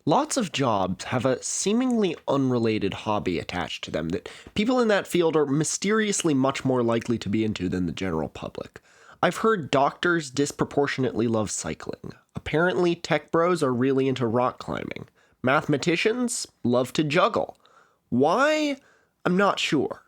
Lots of jobs have a seemingly unrelated hobby attached to them that people in that field are mysteriously much more likely to be into than the general public. I've heard doctors disproportionately love cycling. Apparently, tech bros are really into rock climbing. Mathematicians love to juggle. Why? I'm not sure.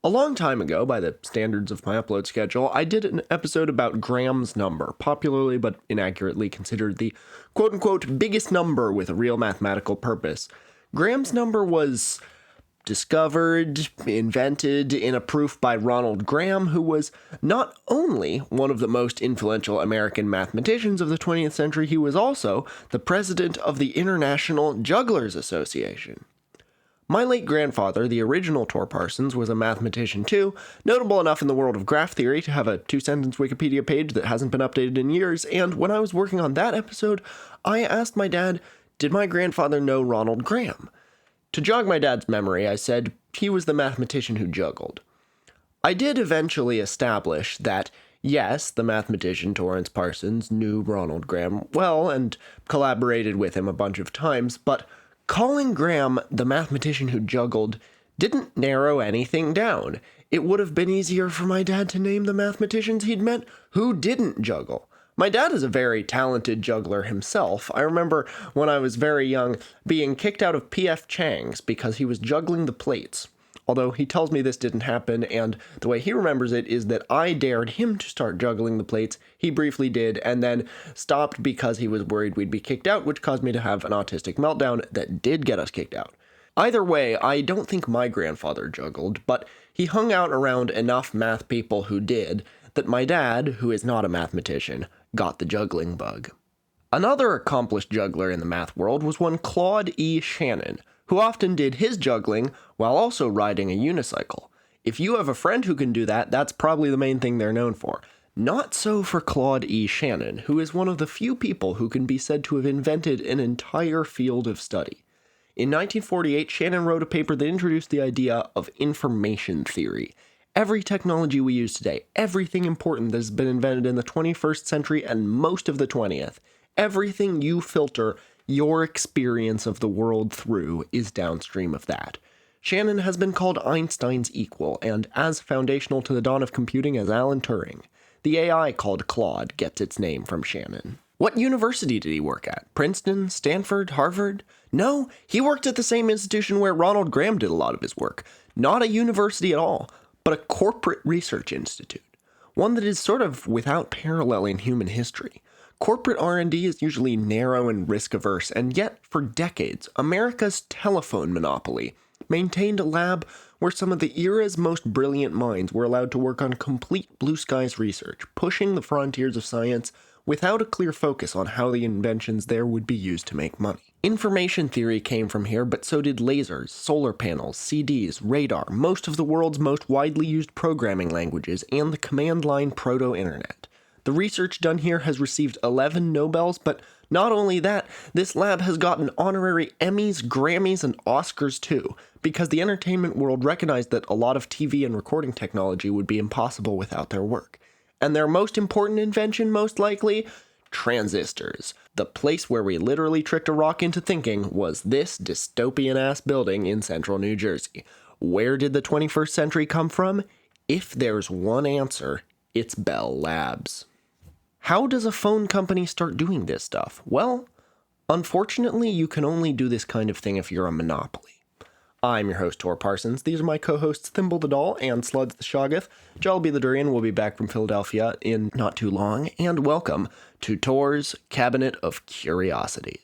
A long time ago, by the standards of my upload schedule, I did an episode about Graham's number, popularly but inaccurately considered the quote-unquote biggest number with a real mathematical purpose. Graham's number was discovered, invented in a proof by Ronald Graham, who was not only one of the most influential American mathematicians of the 20th century, he was also the president of the International Jugglers Association. My late grandfather, the original Tor Parsons, was a mathematician too, notable enough in the world of graph theory to have a 2-sentence Wikipedia page that hasn't been updated in years, and when I was working on that episode, I asked my dad, did my grandfather know Ronald Graham? To jog my dad's memory, I said he was the mathematician who juggled. I did eventually establish that, yes, the mathematician Torrance Parsons knew Ronald Graham well and collaborated with him a bunch of times, but calling Graham the mathematician who juggled didn't narrow anything down. It would have been easier for my dad to name the mathematicians he'd met who didn't juggle. My dad is a very talented juggler himself. I remember when I was very young being kicked out of P.F. Chang's because he was juggling the plates. Although he tells me this didn't happen, and the way he remembers it is that I dared him to start juggling the plates. He briefly did, and then stopped because he was worried we'd be kicked out, which caused me to have an autistic meltdown that did get us kicked out. Either way, I don't think my grandfather juggled, but he hung out around enough math people who did that my dad, who is not a mathematician, got the juggling bug. Another accomplished juggler in the math world was one Claude E. Shannon, who often did his juggling while also riding a unicycle. If you have a friend who can do that, that's probably the main thing they're known for. Not so for Claude E. Shannon, who is one of the few people who can be said to have invented an entire field of study. In 1948, Shannon wrote a paper that introduced the idea of information theory. Every technology we use today, everything important that has been invented in the 21st century and most of the 20th, everything you filter your experience of the world through is downstream of that. Shannon has been called Einstein's equal, and as foundational to the dawn of computing as Alan Turing. The AI called Claude gets its name from Shannon. What university did he work at? Princeton? Stanford? Harvard? No, he worked at the same institution where Ronald Graham did a lot of his work. Not a university at all, but a corporate research institute. One that is sort of without parallel in human history. Corporate R&D is usually narrow and risk-averse, and yet, for decades, America's telephone monopoly maintained a lab where some of the era's most brilliant minds were allowed to work on complete blue skies research, pushing the frontiers of science without a clear focus on how the inventions there would be used to make money. Information theory came from here, but so did lasers, solar panels, CDs, radar, most of the world's most widely used programming languages, and the command line proto-internet. The research done here has received 11 Nobels, but not only that, this lab has gotten honorary Emmys, Grammys, and Oscars too, because the entertainment world recognized that a lot of TV and recording technology would be impossible without their work. And their most important invention, most likely? Transistors. The place where we literally tricked a rock into thinking was this dystopian-ass building in central New Jersey. Where did the 21st century come from? If there's one answer, it's Bell Labs. How does a phone company start doing this stuff? Well, unfortunately, you can only do this kind of thing if you're a monopoly. I'm your host, Tor Parsons. These are my co-hosts, Thimble the Doll and Sluds the Shoggoth. Jelby the Durian will be back from Philadelphia in not too long, and welcome to Tor's Cabinet of Curiosities.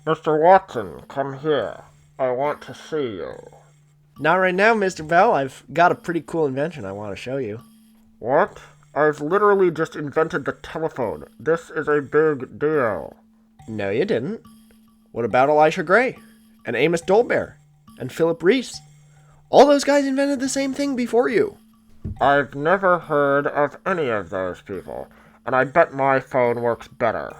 Mr. Watson, come here. I want to see you. Not right now, Mr. Bell. I've got a pretty cool invention I want to show you. What? I've literally just invented the telephone. This is a big deal. No, you didn't. What about Elisha Gray? And Amos Dolbear? And Philip Reese? All those guys invented the same thing before you. I've never heard of any of those people, and I bet my phone works better.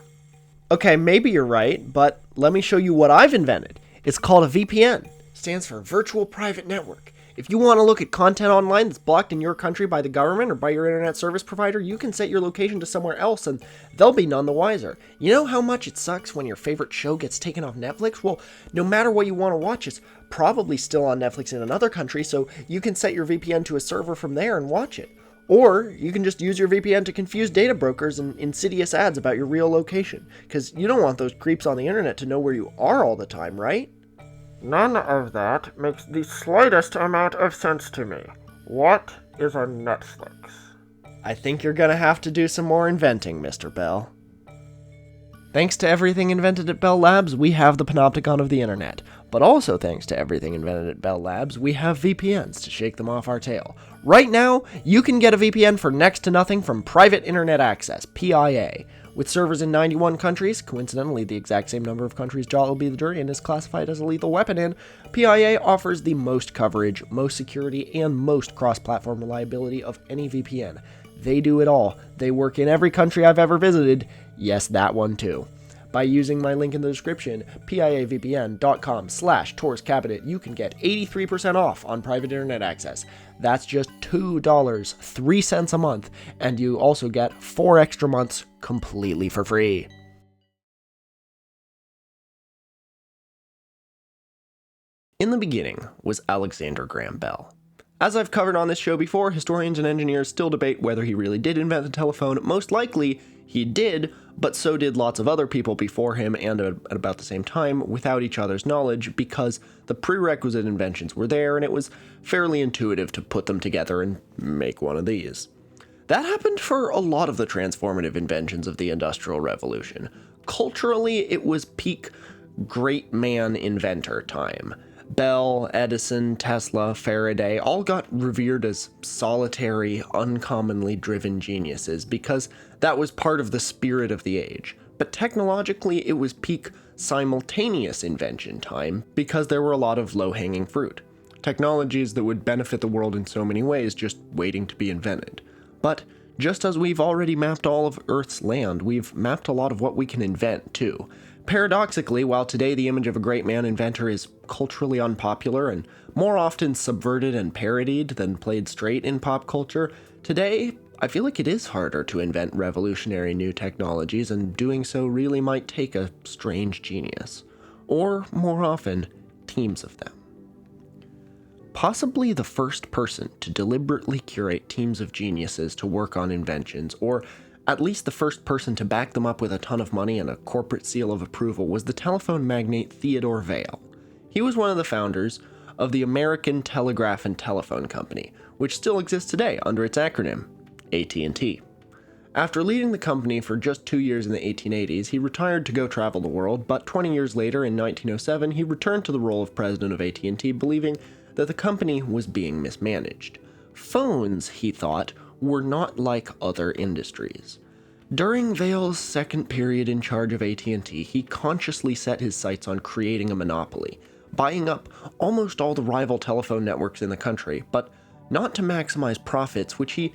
Okay, maybe you're right, but let me show you what I've invented. It's called a VPN. Stands for Virtual Private Network. If you want to look at content online that's blocked in your country by the government or by your internet service provider, you can set your location to somewhere else and they'll be none the wiser. You know how much it sucks when your favorite show gets taken off Netflix? Well, no matter what you want to watch, it's probably still on Netflix in another country, so you can set your VPN to a server from there and watch it. Or you can just use your VPN to confuse data brokers and insidious ads about your real location, because you don't want those creeps on the internet to know where you are all the time, right? None of that makes the slightest amount of sense to me. What is a Netflix? I think you're gonna have to do some more inventing, Mr. Bell. Thanks to everything invented at Bell Labs, we have the panopticon of the internet. But also thanks to everything invented at Bell Labs, we have VPNs to shake them off our tail. Right now, you can get a VPN for next to nothing from Private Internet Access, PIA. With servers in 91 countries, coincidentally the exact same number of countries Jollibee the Durian is classified as a lethal weapon in, PIA offers the most coverage, most security, and most cross-platform reliability of any VPN. They do it all. They work in every country I've ever visited. Yes, that one too. By using my link in the description, piavpn.com/TorsCabinet, you can get 83% off on private internet access. That's just $2.03 a month, and you also get 4 extra months completely for free. In the beginning was Alexander Graham Bell. As I've covered on this show before, historians and engineers still debate whether he really did invent the telephone. Most likely, he did, but so did lots of other people before him and at about the same time without each other's knowledge, because the prerequisite inventions were there and it was fairly intuitive to put them together and make one of these. That happened for a lot of the transformative inventions of the Industrial Revolution. Culturally, it was peak great man inventor time. Bell, Edison, Tesla, Faraday all got revered as solitary, uncommonly driven geniuses because that was part of the spirit of the age. But technologically, it was peak simultaneous invention time because there were a lot of low-hanging fruit. Technologies that would benefit the world in so many ways just waiting to be invented. But just as we've already mapped all of Earth's land, we've mapped a lot of what we can invent too. Paradoxically, while today the image of a great man inventor is culturally unpopular and more often subverted and parodied than played straight in pop culture, today I feel like it is harder to invent revolutionary new technologies, and doing so really might take a strange genius. Or, more often, teams of them. Possibly the first person to deliberately curate teams of geniuses to work on inventions, or at least the first person to back them up with a ton of money and a corporate seal of approval, was the telephone magnate Theodore Vail. He was one of the founders of the American Telegraph and Telephone Company, which still exists today under its acronym, AT&T. After leading the company for just 2 years in the 1880s, he retired to go travel the world, but 20 years later, in 1907, he returned to the role of president of AT&T, believing that the company was being mismanaged. Phones, he thought, were not like other industries. During Vail's second period in charge of AT&T, he consciously set his sights on creating a monopoly, buying up almost all the rival telephone networks in the country, but not to maximize profits, which he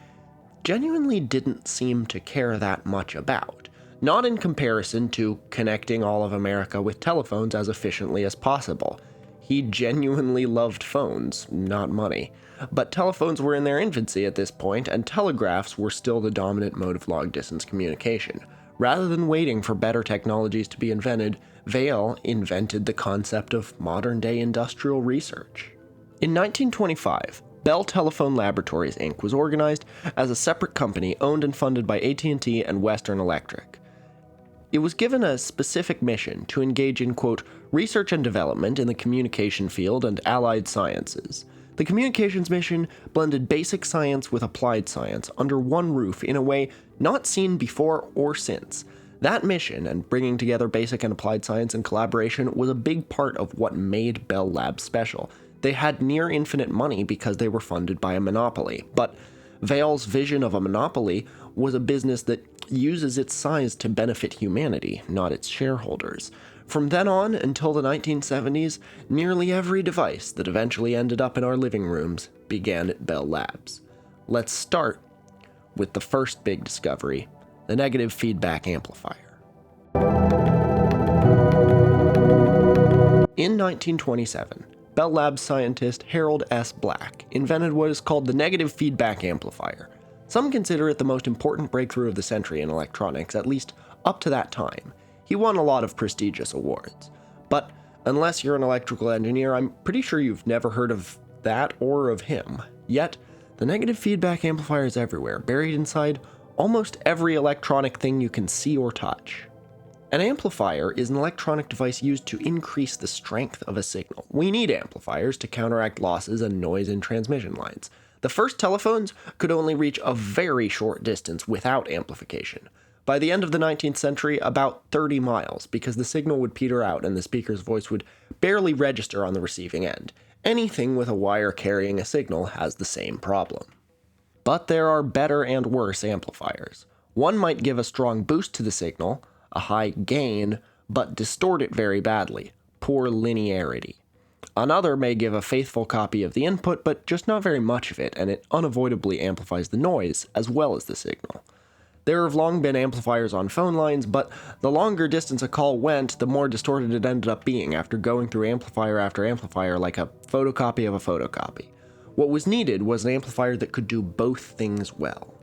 genuinely didn't seem to care that much about. Not in comparison to connecting all of America with telephones as efficiently as possible. He genuinely loved phones, not money. But telephones were in their infancy at this point, and telegraphs were still the dominant mode of long-distance communication. Rather than waiting for better technologies to be invented, Vail invented the concept of modern-day industrial research. In 1925, Bell Telephone Laboratories, Inc. was organized as a separate company owned and funded by AT&T and Western Electric. It was given a specific mission to engage in, quote, research and development in the communication field and allied sciences. The communications mission blended basic science with applied science under one roof in a way not seen before or since. That mission, and bringing together basic and applied science and collaboration, was a big part of what made Bell Labs special. They had near infinite money because they were funded by a monopoly, but Vail's vision of a monopoly was a business that uses its size to benefit humanity, not its shareholders. From then on until the 1970s, nearly every device that eventually ended up in our living rooms began at Bell Labs. Let's start with the first big discovery, the negative feedback amplifier. In 1927, Bell Labs scientist Harold S. Black invented what is called the negative feedback amplifier. Some consider it the most important breakthrough of the century in electronics, at least up to that time. He won a lot of prestigious awards. But unless you're an electrical engineer, I'm pretty sure you've never heard of that or of him. Yet, the negative feedback amplifier is everywhere, buried inside almost every electronic thing you can see or touch. An amplifier is an electronic device used to increase the strength of a signal. We need amplifiers to counteract losses and noise in transmission lines. The first telephones could only reach a very short distance without amplification. By the end of the 19th century, about 30 miles, because the signal would peter out and the speaker's voice would barely register on the receiving end. Anything with a wire carrying a signal has the same problem. But there are better and worse amplifiers. One might give a strong boost to the signal, a high gain, but distort it very badly, poor linearity. Another may give a faithful copy of the input, but just not very much of it, and it unavoidably amplifies the noise as well as the signal. There have long been amplifiers on phone lines, but the longer distance a call went, the more distorted it ended up being after going through amplifier after amplifier like a photocopy of a photocopy. What was needed was an amplifier that could do both things well.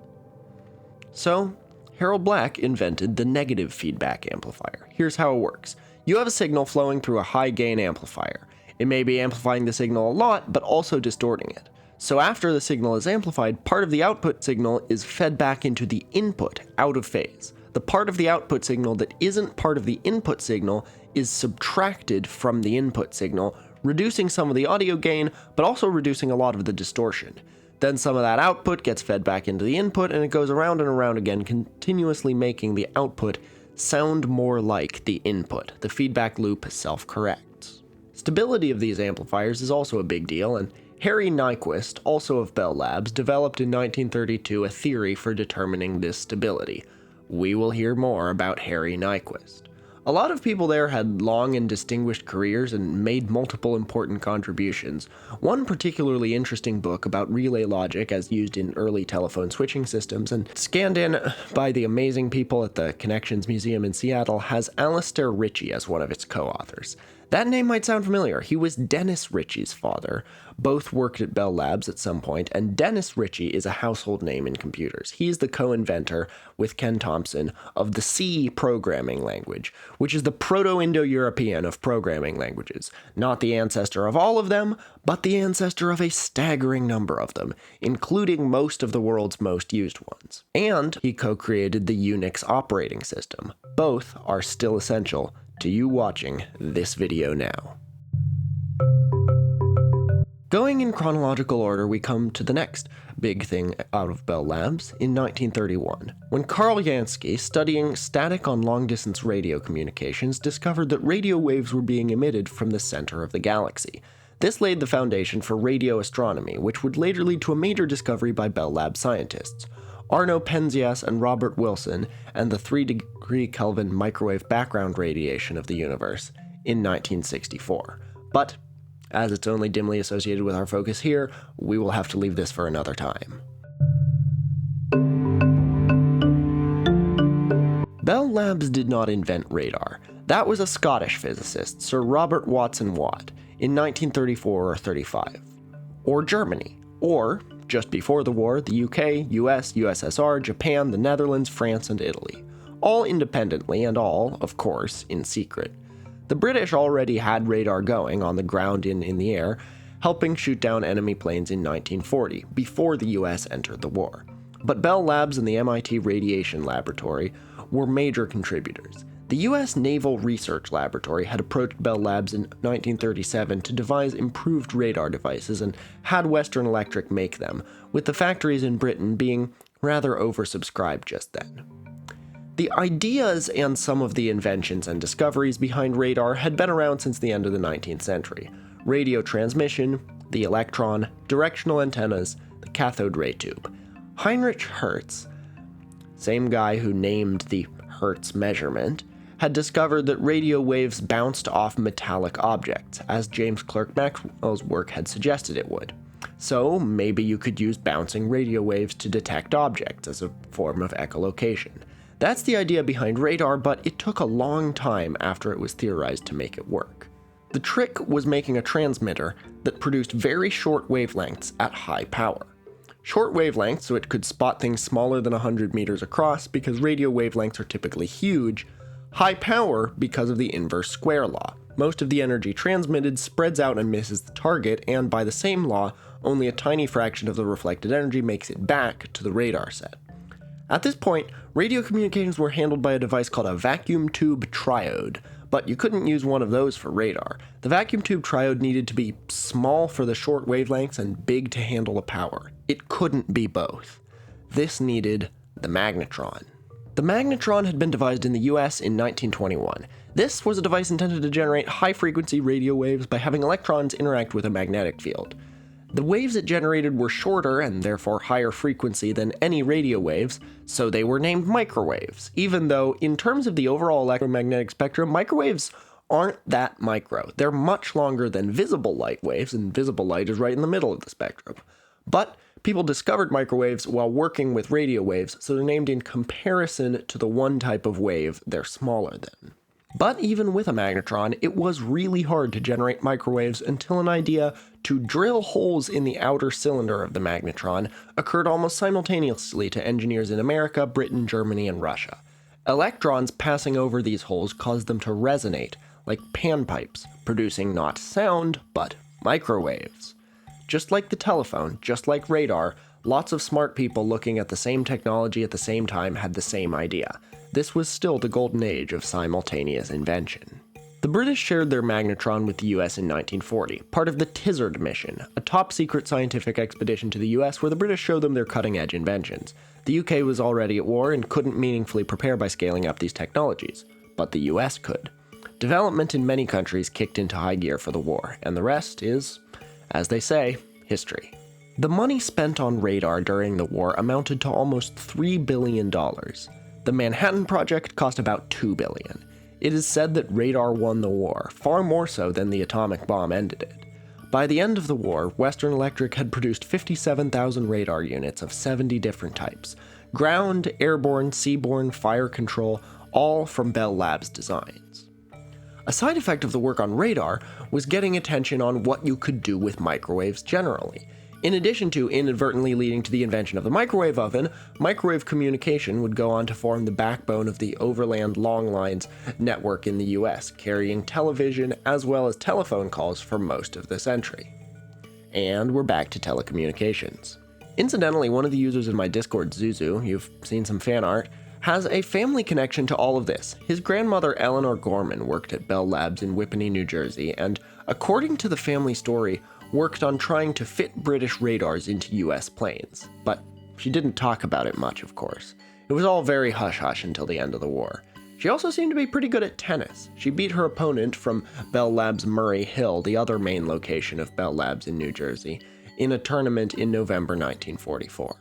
So, Harold Black invented the negative feedback amplifier. Here's how it works. You have a signal flowing through a high-gain amplifier. It may be amplifying the signal a lot, but also distorting it. So after the signal is amplified, part of the output signal is fed back into the input, out of phase. The part of the output signal that isn't part of the input signal is subtracted from the input signal, reducing some of the audio gain, but also reducing a lot of the distortion. Then some of that output gets fed back into the input, and it goes around and around again, continuously making the output sound more like the input. The feedback loop self-corrects. Stability of these amplifiers is also a big deal, and Harry Nyquist, also of Bell Labs, developed in 1932 a theory for determining this stability. We will hear more about Harry Nyquist. A lot of people there had long and distinguished careers and made multiple important contributions. One particularly interesting book about relay logic as used in early telephone switching systems and scanned in by the amazing people at the Connections Museum in Seattle has Alastair Ritchie as one of its co-authors. That name might sound familiar. He was Dennis Ritchie's father. Both worked at Bell Labs at some point, and Dennis Ritchie is a household name in computers. He's the co-inventor, with Ken Thompson, of the C programming language, which is the Proto-Indo-European of programming languages. Not the ancestor of all of them, but the ancestor of a staggering number of them, including most of the world's most used ones. And he co-created the Unix operating system. Both are still essential to you watching this video now. Going in chronological order, we come to the next big thing out of Bell Labs in 1931, when Carl Jansky, studying static on long-distance radio communications, discovered that radio waves were being emitted from the center of the galaxy. This laid the foundation for radio astronomy, which would later lead to a major discovery by Bell Labs scientists. Arno Penzias and Robert Wilson, and the 3-degree Kelvin microwave background radiation of the universe in 1964. But, as it's only dimly associated with our focus here, we will have to leave this for another time. Bell Labs did not invent radar. That was a Scottish physicist, Sir Robert Watson Watt, in 1934 or 35. Or Germany. Or, just before the war, the UK, US, USSR, Japan, the Netherlands, France, and Italy. All independently and all, of course, in secret. The British already had radar going on the ground and in the air, helping shoot down enemy planes in 1940, before the US entered the war. But Bell Labs and the MIT Radiation Laboratory were major contributors. The U.S. Naval Research Laboratory had approached Bell Labs in 1937 to devise improved radar devices and had Western Electric make them, with the factories in Britain being rather oversubscribed just then. The ideas and some of the inventions and discoveries behind radar had been around since the end of the 19th century. Radio transmission, the electron, directional antennas, the cathode ray tube. Heinrich Hertz, same guy who named the Hertz measurement, had discovered that radio waves bounced off metallic objects, as James Clerk Maxwell's work had suggested it would. So maybe you could use bouncing radio waves to detect objects as a form of echolocation. That's the idea behind radar, but it took a long time after it was theorized to make it work. The trick was making a transmitter that produced very short wavelengths at high power. Short wavelengths so it could spot things smaller than 100 meters across because radio wavelengths are typically huge. High power because of the inverse square law. Most of the energy transmitted spreads out and misses the target, and by the same law, only a tiny fraction of the reflected energy makes it back to the radar set. At this point, radio communications were handled by a device called a vacuum tube triode, but you couldn't use one of those for radar. The vacuum tube triode needed to be small for the short wavelengths and big to handle the power. It couldn't be both. This needed the magnetron. The magnetron had been devised in the US in 1921. This was a device intended to generate high-frequency radio waves by having electrons interact with a magnetic field. The waves it generated were shorter and therefore higher frequency than any radio waves, so they were named microwaves, even though, in terms of the overall electromagnetic spectrum, microwaves aren't that micro. They're much longer than visible light waves, and visible light is right in the middle of the spectrum. But people discovered microwaves while working with radio waves, so they're named in comparison to the one type of wave they're smaller than. But even with a magnetron, it was really hard to generate microwaves until an idea to drill holes in the outer cylinder of the magnetron occurred almost simultaneously to engineers in America, Britain, Germany, and Russia. Electrons passing over these holes caused them to resonate, like panpipes, producing not sound, but microwaves. Just like the telephone, just like radar, lots of smart people looking at the same technology at the same time had the same idea. This was still the golden age of simultaneous invention. The British shared their magnetron with the US in 1940, part of the Tizard mission, a top-secret scientific expedition to the US where the British showed them their cutting-edge inventions. The UK was already at war and couldn't meaningfully prepare by scaling up these technologies, but the US could. Development in many countries kicked into high gear for the war, and the rest is, as they say, history. The money spent on radar during the war amounted to almost $3 billion. The Manhattan Project cost about $2 billion. It is said that radar won the war, far more so than the atomic bomb ended it. By the end of the war, Western Electric had produced 57,000 radar units of 70 different types. Ground, airborne, seaborne, fire control, all from Bell Labs designs. A side effect of the work on radar was getting attention on what you could do with microwaves generally. In addition to inadvertently leading to the invention of the microwave oven, microwave communication would go on to form the backbone of the overland long lines network in the US, carrying television as well as telephone calls for most of the century. And we're back to telecommunications. Incidentally, one of the users in my Discord, Zuzu, you've seen some fan art, has a family connection to all of this. His grandmother, Eleanor Gorman, worked at Bell Labs in Whippany, New Jersey, and according to the family story, worked on trying to fit British radars into US planes. But she didn't talk about it much, of course. It was all very hush-hush until the end of the war. She also seemed to be pretty good at tennis. She beat her opponent from Bell Labs Murray Hill, the other main location of Bell Labs in New Jersey, in a tournament in November 1944.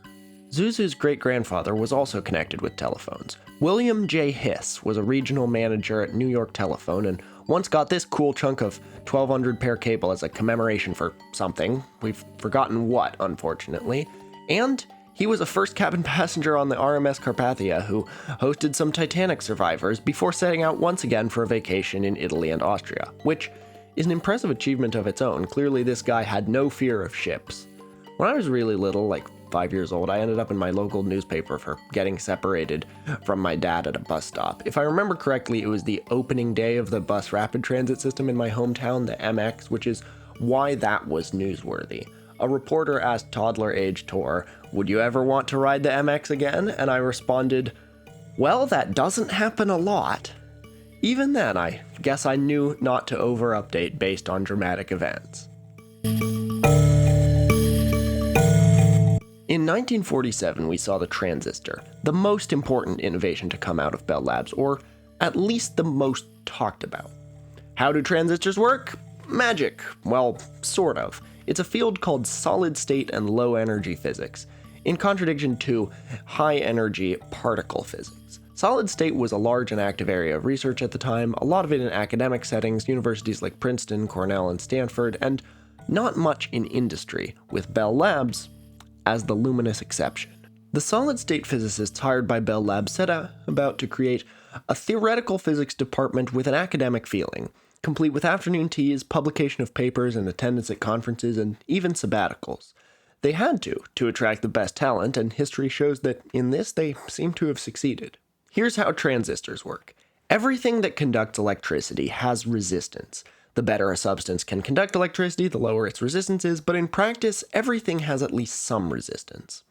Zuzu's great-grandfather was also connected with telephones. William J. Hiss was a regional manager at New York Telephone and once got this cool chunk of 1200 pair cable as a commemoration for something. We've forgotten what, unfortunately. And he was a first cabin passenger on the RMS Carpathia who hosted some Titanic survivors before setting out once again for a vacation in Italy and Austria, which is an impressive achievement of its own. Clearly this guy had no fear of ships. When I was really little, like 5 years old, I ended up in my local newspaper for getting separated from my dad at a bus stop. If I remember correctly, it was the opening day of the bus rapid transit system in my hometown, the MX, which is why that was newsworthy. A reporter asked toddler-age Tor, "Would you ever want to ride the MX again?" And I responded, "Well, that doesn't happen a lot." Even then, I guess I knew not to over-update based on dramatic events. In 1947, we saw the transistor, the most important innovation to come out of Bell Labs, or at least the most talked about. How do transistors work? Magic. Well, sort of. It's a field called solid-state and low-energy physics, in contradiction to high-energy particle physics. Solid-state was a large and active area of research at the time, a lot of it in academic settings, universities like Princeton, Cornell, and Stanford, and not much in industry, with Bell Labs as the luminous exception. The solid-state physicists hired by Bell Labs set about to create a theoretical physics department with an academic feeling, complete with afternoon teas, publication of papers, and attendance at conferences, and even sabbaticals. They had to attract the best talent, and history shows that in this they seem to have succeeded. Here's how transistors work. Everything that conducts electricity has resistance. The better a substance can conduct electricity, the lower its resistance is, but in practice, everything has at least some resistance.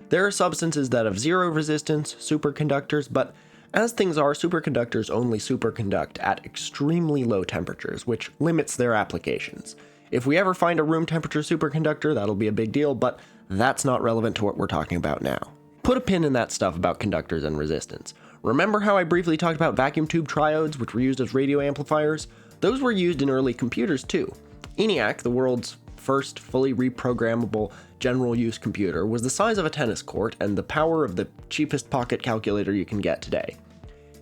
There are substances that have zero resistance, superconductors, but as things are, superconductors only superconduct at extremely low temperatures, which limits their applications. If we ever find a room temperature superconductor, that'll be a big deal, but that's not relevant to what we're talking about now. Put a pin in that stuff about conductors and resistance. Remember how I briefly talked about vacuum tube triodes, which were used as radio amplifiers? Those were used in early computers too. ENIAC, the world's first fully reprogrammable general-use computer, was the size of a tennis court and the power of the cheapest pocket calculator you can get today.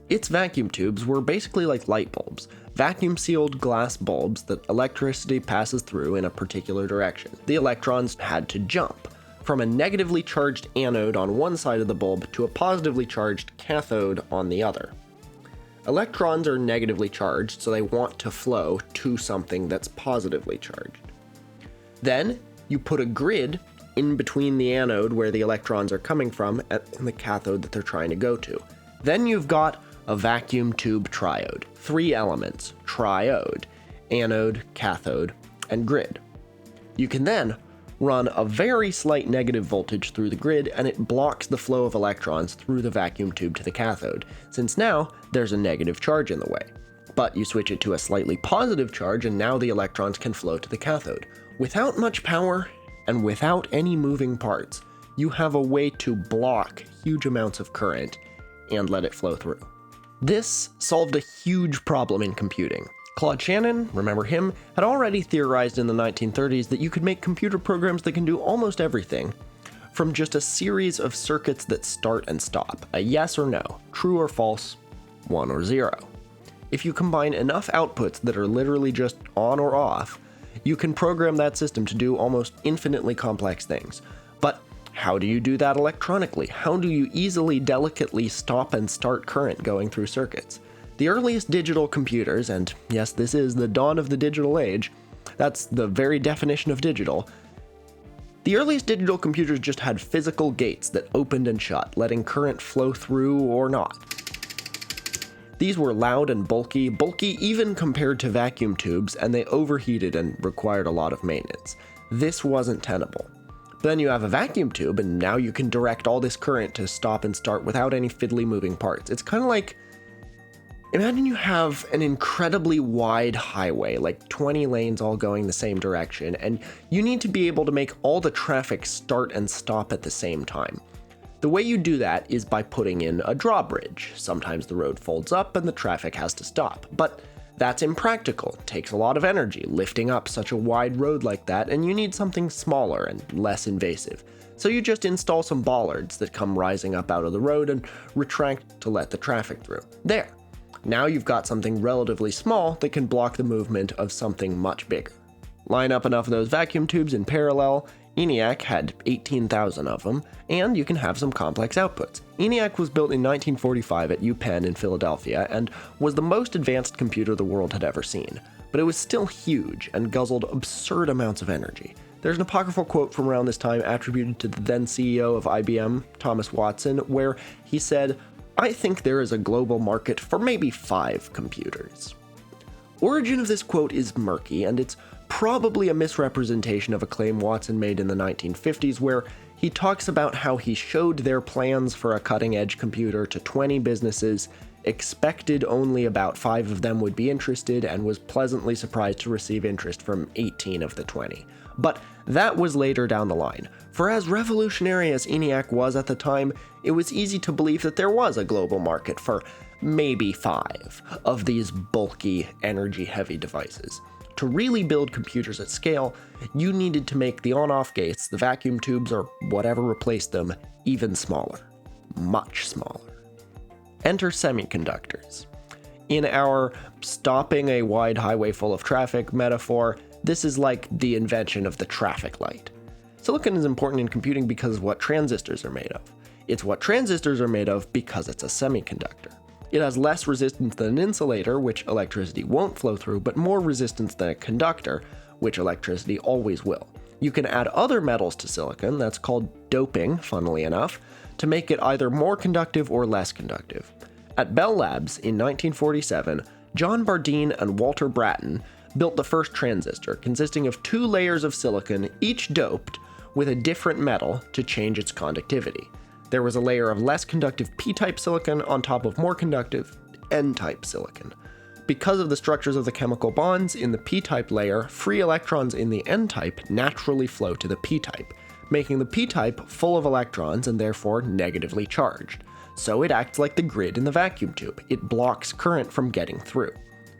Its vacuum tubes were basically like light bulbs, vacuum-sealed glass bulbs that electricity passes through in a particular direction. The electrons had to jump from a negatively charged anode on one side of the bulb to a positively charged cathode on the other. Electrons are negatively charged, so they want to flow to something that's positively charged. Then, you put a grid in between the anode where the electrons are coming from and the cathode that they're trying to go to. Then you've got a vacuum tube triode. 3 elements: triode, anode, cathode, and grid. You can then run a very slight negative voltage through the grid, and it blocks the flow of electrons through the vacuum tube to the cathode, since now there's a negative charge in the way. But you switch it to a slightly positive charge, and now the electrons can flow to the cathode. Without much power, and without any moving parts, you have a way to block huge amounts of current and let it flow through. This solved a huge problem in computing. Claude Shannon, remember him, had already theorized in the 1930s that you could make computer programs that can do almost everything from just a series of circuits that start and stop, a yes or no, true or false, 1 or 0. If you combine enough outputs that are literally just on or off, you can program that system to do almost infinitely complex things. But how do you do that electronically? How do you easily, delicately stop and start current going through circuits? The earliest digital computers, and yes, this is the dawn of the digital age, that's the very definition of digital. The earliest digital computers just had physical gates that opened and shut, letting current flow through or not. These were loud and bulky even compared to vacuum tubes, and they overheated and required a lot of maintenance. This wasn't tenable. Then you have a vacuum tube, and now you can direct all this current to stop and start without any fiddly moving parts. It's kind of like, imagine you have an incredibly wide highway, like 20 lanes all going the same direction, and you need to be able to make all the traffic start and stop at the same time. The way you do that is by putting in a drawbridge. Sometimes the road folds up and the traffic has to stop, but that's impractical. It takes a lot of energy lifting up such a wide road like that, and you need something smaller and less invasive. So you just install some bollards that come rising up out of the road and retract to let the traffic through. There. Now you've got something relatively small that can block the movement of something much bigger. Line up enough of those vacuum tubes in parallel. ENIAC had 18,000 of them, and you can have some complex outputs. ENIAC was built in 1945 at UPenn in Philadelphia and was the most advanced computer the world had ever seen, but it was still huge and guzzled absurd amounts of energy. There's an apocryphal quote from around this time attributed to the then CEO of IBM, Thomas Watson, where he said, "I think there is a global market for maybe 5 computers." Origin of this quote is murky, and it's probably a misrepresentation of a claim Watson made in the 1950s, where he talks about how he showed their plans for a cutting-edge computer to 20 businesses expected only about 5 of them would be interested, and was pleasantly surprised to receive interest from 18 of the 20. But that was later down the line, for as revolutionary as ENIAC was at the time, it was easy to believe that there was a global market for maybe 5 of these bulky, energy-heavy devices. To really build computers at scale, you needed to make the on-off gates, the vacuum tubes, or whatever replaced them, even smaller. Much smaller. Enter semiconductors. In our stopping a wide highway full of traffic metaphor, this is like the invention of the traffic light. Silicon is important in computing because of what transistors are made of. It's what transistors are made of because it's a semiconductor. It has less resistance than an insulator, which electricity won't flow through, but more resistance than a conductor, which electricity always will. You can add other metals to silicon, that's called doping, funnily enough, to make it either more conductive or less conductive. At Bell Labs in 1947, John Bardeen and Walter Brattain built the first transistor, consisting of 2 layers of silicon, each doped with a different metal to change its conductivity. There was a layer of less conductive p-type silicon on top of more conductive n-type silicon. Because of the structures of the chemical bonds in the p-type layer, free electrons in the n-type naturally flow to the p-type, making the p-type full of electrons and therefore negatively charged. So it acts like the grid in the vacuum tube. It blocks current from getting through.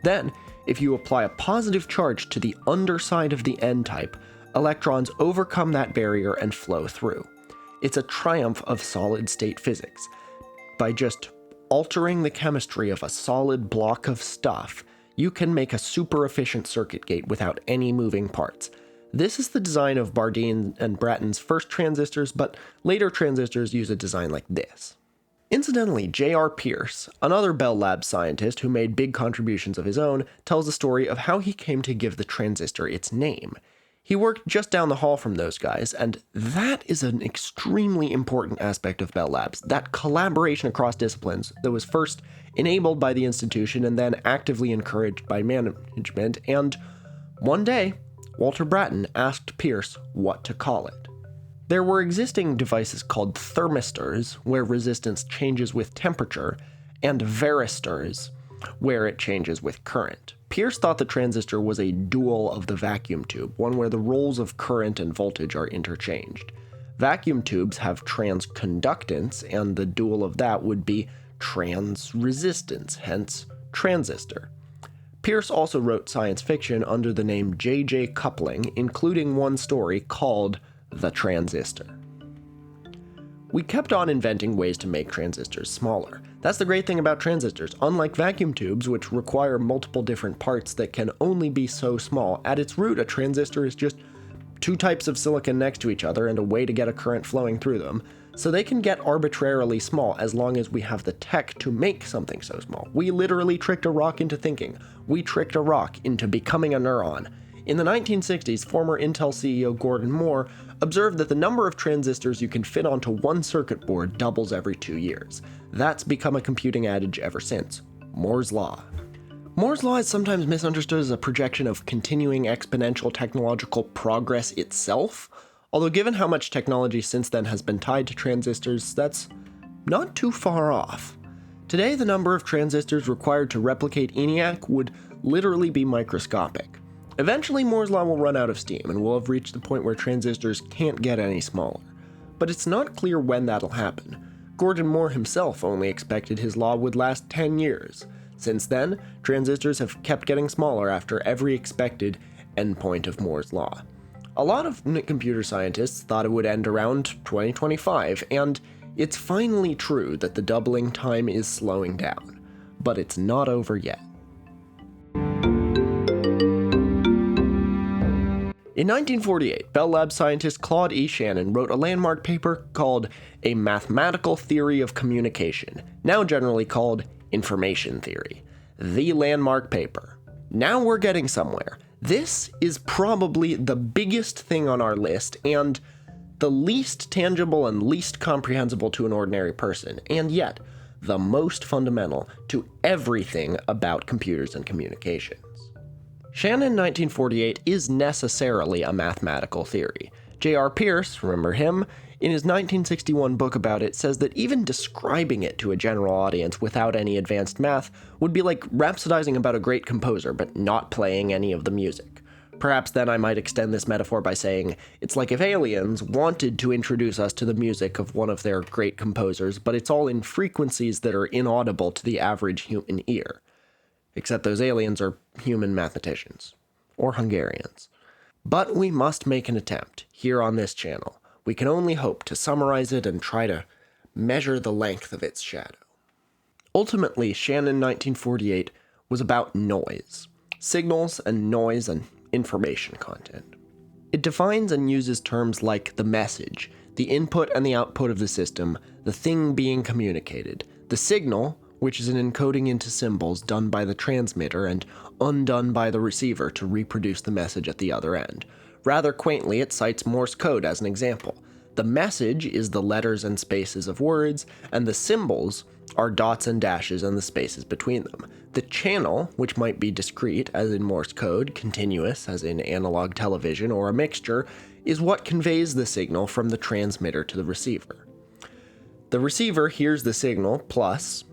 Then, if you apply a positive charge to the underside of the n-type, electrons overcome that barrier and flow through. It's a triumph of solid-state physics. By just altering the chemistry of a solid block of stuff, you can make a super efficient circuit gate without any moving parts. This is the design of Bardeen and Brattain's first transistors, but later transistors use a design like this. Incidentally, J.R. Pierce, another Bell Labs scientist who made big contributions of his own, tells the story of how he came to give the transistor its name. He worked just down the hall from those guys, and that is an extremely important aspect of Bell Labs, that collaboration across disciplines that was first enabled by the institution and then actively encouraged by management, and one day, Walter Brattain asked Pierce what to call it. There were existing devices called thermistors, where resistance changes with temperature, and varistors, where it changes with current. Pierce thought the transistor was a dual of the vacuum tube, one where the roles of current and voltage are interchanged. Vacuum tubes have transconductance, and the dual of that would be transresistance, hence transistor. Pierce also wrote science fiction under the name J.J. Coupling, including one story called The Transistor. We kept on inventing ways to make transistors smaller. That's the great thing about transistors. Unlike vacuum tubes, which require multiple different parts that can only be so small, at its root, a transistor is just 2 types of silicon next to each other and a way to get a current flowing through them, so they can get arbitrarily small as long as we have the tech to make something so small. We literally tricked a rock into thinking. We tricked a rock into becoming a neuron. In the 1960s, former Intel CEO Gordon Moore observed that the number of transistors you can fit onto one circuit board doubles every 2 years. That's become a computing adage ever since. Moore's Law. Moore's Law is sometimes misunderstood as a projection of continuing exponential technological progress itself, although given how much technology since then has been tied to transistors, that's not too far off. Today, the number of transistors required to replicate ENIAC would literally be microscopic. Eventually, Moore's Law will run out of steam, and we'll have reached the point where transistors can't get any smaller. But it's not clear when that'll happen. Gordon Moore himself only expected his law would last 10 years. Since then, transistors have kept getting smaller after every expected endpoint of Moore's Law. A lot of computer scientists thought it would end around 2025, and it's finally true that the doubling time is slowing down. But it's not over yet. In 1948, Bell Labs scientist Claude E. Shannon wrote a landmark paper called A Mathematical Theory of Communication, now generally called Information Theory. The landmark paper. Now we're getting somewhere. This is probably the biggest thing on our list, and the least tangible and least comprehensible to an ordinary person, and yet the most fundamental to everything about computers and communications. Shannon 1948 is necessarily a mathematical theory. J.R. Pierce, remember him, in his 1961 book about it, says that even describing it to a general audience without any advanced math would be like rhapsodizing about a great composer but not playing any of the music. Perhaps then I might extend this metaphor by saying, it's like if aliens wanted to introduce us to the music of one of their great composers, but it's all in frequencies that are inaudible to the average human ear. Except those aliens are human mathematicians. Or Hungarians. But we must make an attempt, here on this channel. We can only hope to summarize it and try to measure the length of its shadow. Ultimately, Shannon 1948 was about noise. Signals and noise and information content. It defines and uses terms like the message, the input and the output of the system, the thing being communicated, the signal, which is an encoding into symbols done by the transmitter and undone by the receiver to reproduce the message at the other end. Rather quaintly, it cites Morse code as an example. The message is the letters and spaces of words, and the symbols are dots and dashes and the spaces between them. The channel, which might be discrete, as in Morse code, continuous, as in analog television, or a mixture, is what conveys the signal from the transmitter to the receiver. The receiver hears the signal plus,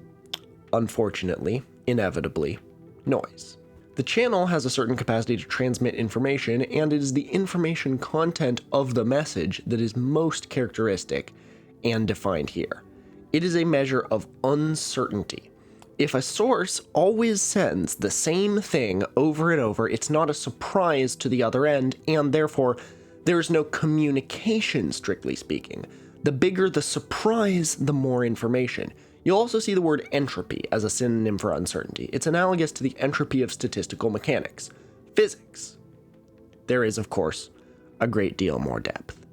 unfortunately, inevitably, noise. The channel has a certain capacity to transmit information, and it is the information content of the message that is most characteristic and defined here. It is a measure of uncertainty. If a source always sends the same thing over and over, it's not a surprise to the other end, and therefore, there is no communication, strictly speaking. The bigger the surprise, the more information. You'll also see the word entropy as a synonym for uncertainty. It's analogous to the entropy of statistical mechanics, physics. There is, of course, a great deal more depth.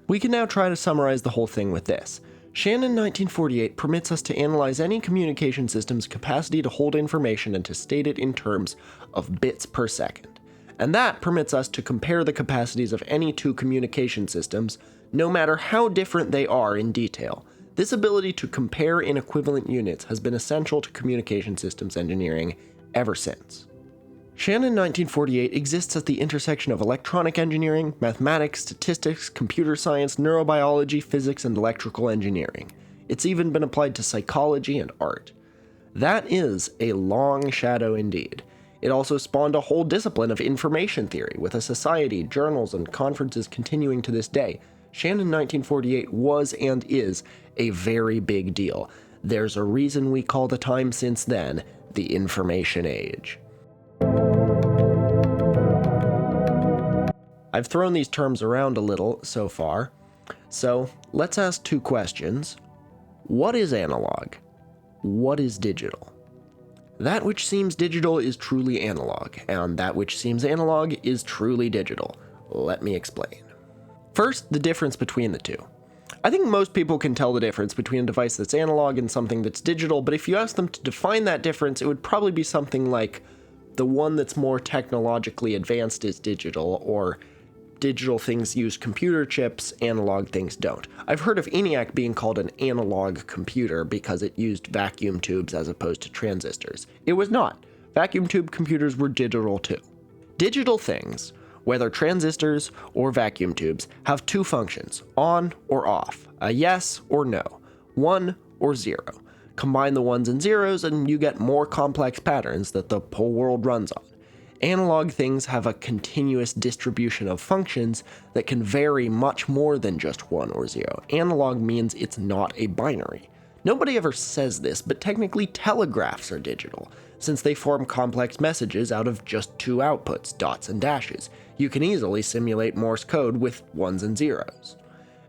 We can now try to summarize the whole thing with this. Shannon 1948 permits us to analyze any communication system's capacity to hold information and to state it in terms of bits per second. And that permits us to compare the capacities of any two communication systems, no matter how different they are in detail. This ability to compare in equivalent units has been essential to communication systems engineering ever since. Shannon 1948 exists at the intersection of electronic engineering, mathematics, statistics, computer science, neurobiology, physics, and electrical engineering. It's even been applied to psychology and art. That is a long shadow indeed. It also spawned a whole discipline of information theory, with a society, journals, and conferences continuing to this day. Shannon 1948 was and is a very big deal. There's a reason we call the time since then the Information Age. I've thrown these terms around a little so far, so let's ask two questions. What is analog? What is digital? That which seems digital is truly analog, and that which seems analog is truly digital. Let me explain. First, the difference between the two. I think most people can tell the difference between a device that's analog and something that's digital, but if you ask them to define that difference, it would probably be something like the one that's more technologically advanced is digital, or digital things use computer chips, analog things don't. I've heard of ENIAC being called an analog computer because it used vacuum tubes as opposed to transistors. It was not. Vacuum tube computers were digital too. Digital things, whether transistors or vacuum tubes, have two functions, on or off, a yes or no, 1 or 0. Combine the ones and zeros and you get more complex patterns that the whole world runs on. Analog things have a continuous distribution of functions that can vary much more than just 1 or 0. Analog means it's not a binary. Nobody ever says this, but technically telegraphs are digital, since they form complex messages out of just two outputs, dots and dashes. You can easily simulate Morse code with ones and zeros.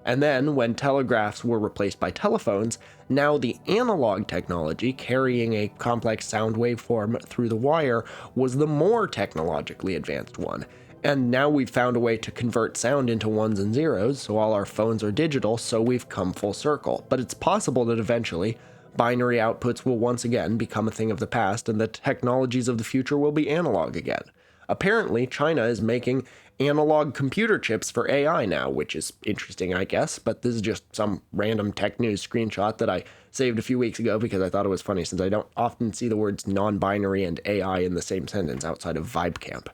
And then, when telegraphs were replaced by telephones, now the analog technology carrying a complex sound waveform through the wire was the more technologically advanced one. And now we've found a way to convert sound into ones and zeros, so all our phones are digital, so we've come full circle. But it's possible that eventually, binary outputs will once again become a thing of the past, and the technologies of the future will be analog again. Apparently, China is making analog computer chips for AI now, which is interesting, I guess, but this is just some random tech news screenshot that I saved a few weeks ago because I thought it was funny, since I don't often see the words non-binary and AI in the same sentence outside of VibeCamp.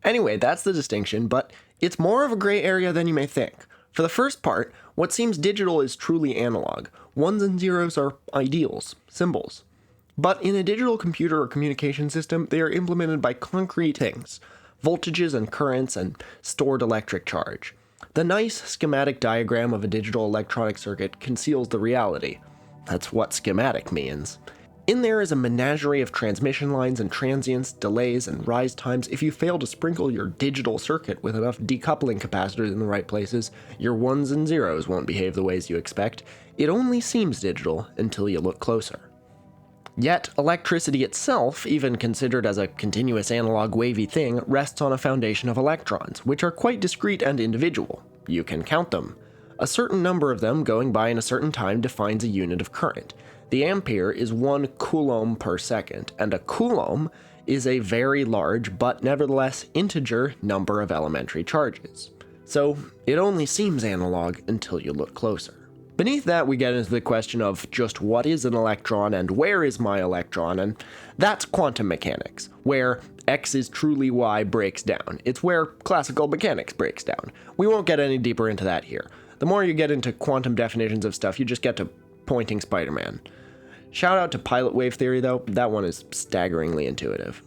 Anyway, that's the distinction, but It's more of a gray area than you may think. For the first part, what seems digital is truly analog. Ones and zeros are ideals, symbols. But in a digital computer or communication system, they are implemented by concrete things, voltages and currents and stored electric charge. The nice schematic diagram of a digital electronic circuit conceals the reality. That's what schematic means. In there is a menagerie of transmission lines and transients, delays, and rise times. If you fail to sprinkle your digital circuit with enough decoupling capacitors in the right places, your ones and zeros won't behave the ways you expect. It only seems digital until you look closer. Yet, electricity itself, even considered as a continuous analog wavy thing, rests on a foundation of electrons, which are quite discrete and individual. You can count them. A certain number of them going by in a certain time defines a unit of current. The ampere is 1 coulomb per second, and a coulomb is a very large but nevertheless integer number of elementary charges. So it only seems analog until you look closer. Beneath that, we get into the question of just what is an electron and where is my electron, and that's quantum mechanics, where X is truly Y breaks down. It's where classical mechanics breaks down. We won't get any deeper into that here. The more you get into quantum definitions of stuff, you just get to pointing Spider-Man. Shout out to pilot wave theory, though. That one is staggeringly intuitive.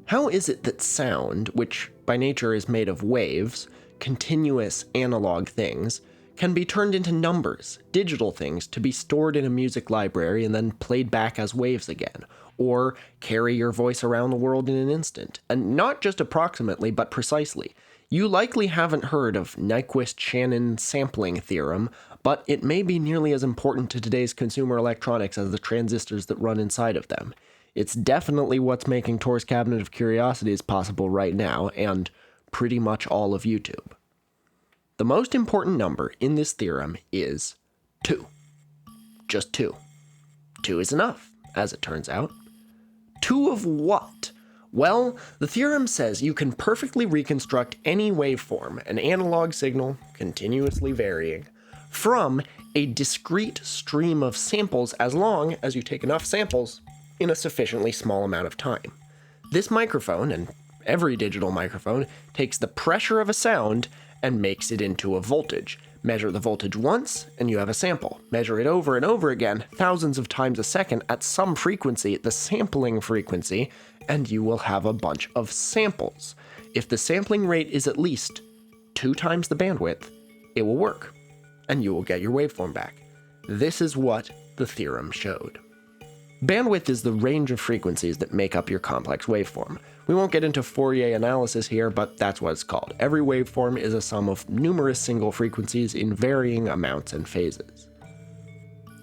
How is it that sound, which by nature is made of waves, continuous analog things, can be turned into numbers, digital things, to be stored in a music library and then played back as waves again, or carry your voice around the world in an instant, and not just approximately, but precisely? You likely haven't heard of Nyquist-Shannon sampling theorem, but it may be nearly as important to today's consumer electronics as the transistors that run inside of them. It's definitely what's making Tor's Cabinet of Curiosities possible right now, and pretty much all of YouTube. The most important number in this theorem is 2. Just 2. 2 is enough, as it turns out. 2 of what? Well, the theorem says you can perfectly reconstruct any waveform, an analog signal, continuously varying, from a discrete stream of samples as long as you take enough samples in a sufficiently small amount of time. This microphone, and every digital microphone, takes the pressure of a sound and makes it into a voltage. Measure the voltage once, and you have a sample. Measure it over and over again, thousands of times a second at some frequency, the sampling frequency, and you will have a bunch of samples. If the sampling rate is at least 2 times the bandwidth, it will work, and you will get your waveform back. This is what the theorem showed. Bandwidth is the range of frequencies that make up your complex waveform. We won't get into Fourier analysis here, but that's what it's called. Every waveform is a sum of numerous single frequencies in varying amounts and phases.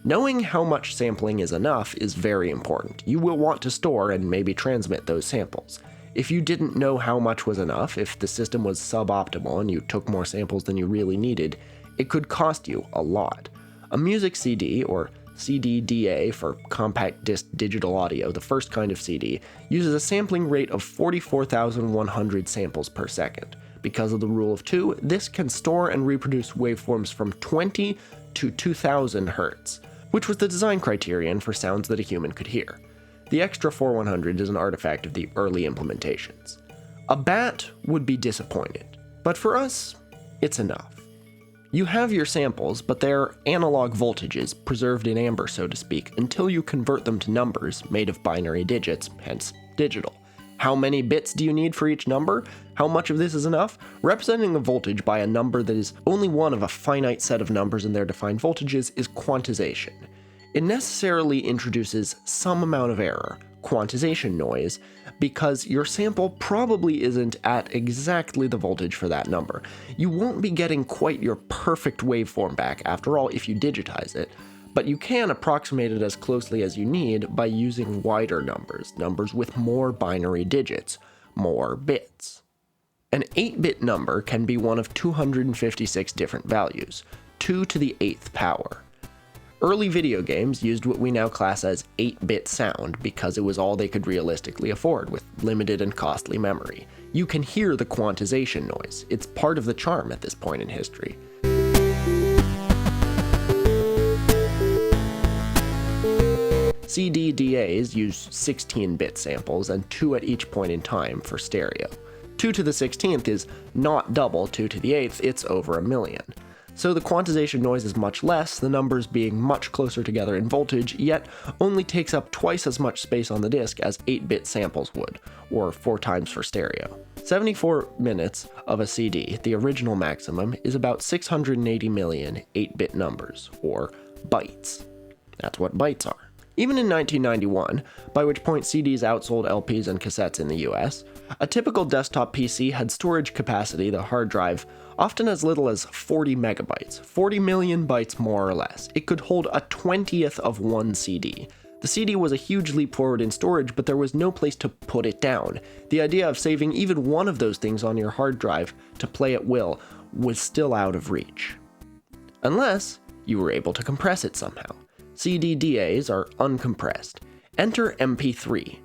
Knowing how much sampling is enough is very important. You will want to store and maybe transmit those samples. If you didn't know how much was enough, if the system was suboptimal and you took more samples than you really needed, it could cost you a lot. A music CD, or CD-DA for compact disc digital audio, the first kind of CD, uses a sampling rate of 44,100 samples per second. Because of the rule of 2, this can store and reproduce waveforms from 20 to 2000 Hz, which was the design criterion for sounds that a human could hear. The extra 4100 is an artifact of the early implementations. A bat would be disappointed, but for us, it's enough. You have your samples, but they're analog voltages, preserved in amber, so to speak, until you convert them to numbers made of binary digits, hence digital. How many bits do you need for each number? How much of this is enough? Representing a voltage by a number that is only one of a finite set of numbers and their defined voltages is quantization. It necessarily introduces some amount of error, quantization noise, because your sample probably isn't at exactly the voltage for that number. You won't be getting quite your perfect waveform back, after all, if you digitize it, but you can approximate it as closely as you need by using wider numbers, numbers with more binary digits, more bits. An 8-bit number can be one of 256 different values, 2 to the 8th power. Early video games used what we now class as 8-bit sound because it was all they could realistically afford with limited and costly memory. You can hear the quantization noise. It's part of the charm at this point in history. CD-DAs use 16-bit samples and 2 at each point in time for stereo. 2 to the 16th is not double 2 to the 8th, it's over a million. So the quantization noise is much less, the numbers being much closer together in voltage, yet only takes up twice as much space on the disc as 8-bit samples would, or 4 times for stereo. 74 minutes of a CD, the original maximum, is about 680 million 8-bit numbers, or bytes. That's what bytes are. Even in 1991, by which point CDs outsold LPs and cassettes in the US, a typical desktop PC had storage capacity, the hard drive, often as little as 40 megabytes, 40 million bytes more or less. It could hold a 20th of one CD. The CD was a huge leap forward in storage, but there was no place to put it down. The idea of saving even one of those things on your hard drive to play at will was still out of reach. Unless you were able to compress it somehow. CD-DAs are uncompressed. Enter MP3.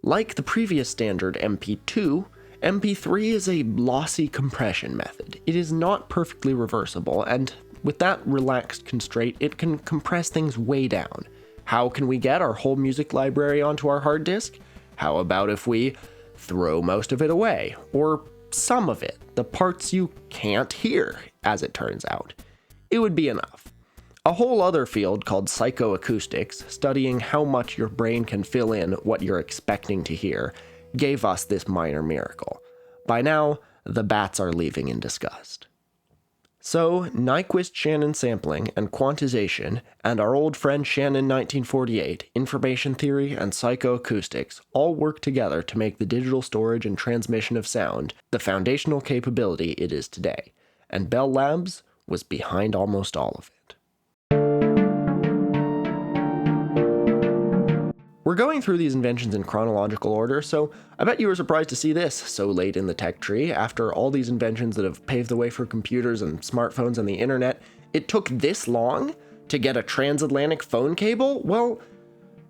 Like the previous standard MP2, MP3 is a lossy compression method. It is not perfectly reversible, and with that relaxed constraint, it can compress things way down. How can we get our whole music library onto our hard disk? How about if we throw most of it away, or some of it, the parts you can't hear, as it turns out? It would be enough. A whole other field called psychoacoustics, studying how much your brain can fill in what you're expecting to hear, gave us this minor miracle. By now, the bats are leaving in disgust. So, Nyquist Shannon sampling and quantization, and our old friend Shannon 1948, information theory and psychoacoustics all work together to make the digital storage and transmission of sound the foundational capability it is today. And Bell Labs was behind almost all of it. We're going through these inventions in chronological order, so I bet you were surprised to see this so late in the tech tree. After all these inventions that have paved the way for computers and smartphones and the internet, it took this long to get a transatlantic phone cable? Well,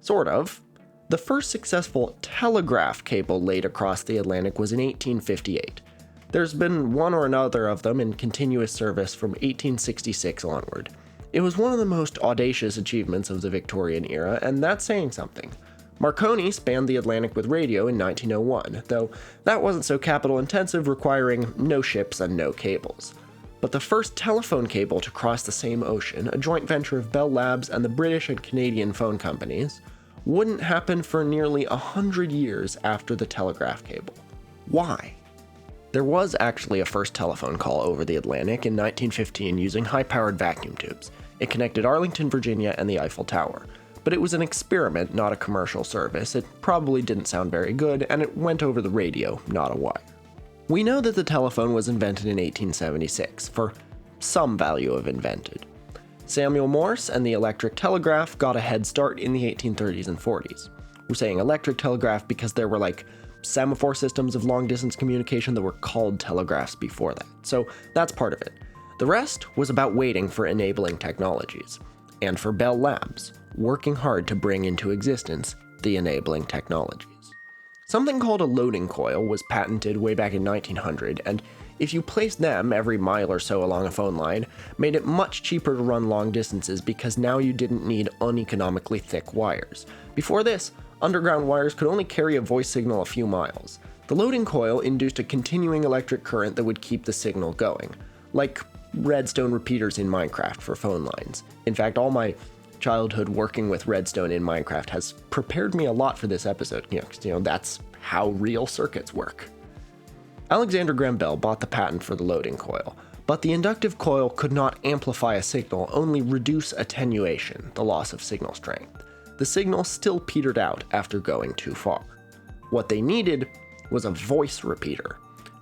sort of. The first successful telegraph cable laid across the Atlantic was in 1858. There's been one or another of them in continuous service from 1866 onward. It was one of the most audacious achievements of the Victorian era, and that's saying something. Marconi spanned the Atlantic with radio in 1901, though that wasn't so capital intensive, requiring no ships and no cables. But the first telephone cable to cross the same ocean, a joint venture of Bell Labs and the British and Canadian phone companies, wouldn't happen for nearly 100 years after the telegraph cable. Why? There was actually a first telephone call over the Atlantic in 1915 using high-powered vacuum tubes. It connected Arlington, Virginia and the Eiffel Tower. But it was an experiment, not a commercial service. It probably didn't sound very good, and it went over the radio, not a wire. We know that the telephone was invented in 1876, for some value of invented. Samuel Morse and the electric telegraph got a head start in the 1830s and 40s. We're saying electric telegraph because there were like semaphore systems of long-distance communication that were called telegraphs before that, so that's part of it. The rest was about waiting for enabling technologies, and for Bell Labs, working hard to bring into existence the enabling technologies. Something called a loading coil was patented way back in 1900, and if you placed them every mile or so along a phone line, made it much cheaper to run long distances because now you didn't need uneconomically thick wires. Before this, underground wires could only carry a voice signal a few miles. The loading coil induced a continuing electric current that would keep the signal going, like redstone repeaters in Minecraft for phone lines. In fact, all my childhood working with redstone in Minecraft has prepared me a lot for this episode, that's how real circuits work. Alexander Graham Bell bought the patent for the loading coil, but the inductive coil could not amplify a signal, only reduce attenuation, the loss of signal strength. The signal still petered out after going too far. What they needed was a voice repeater.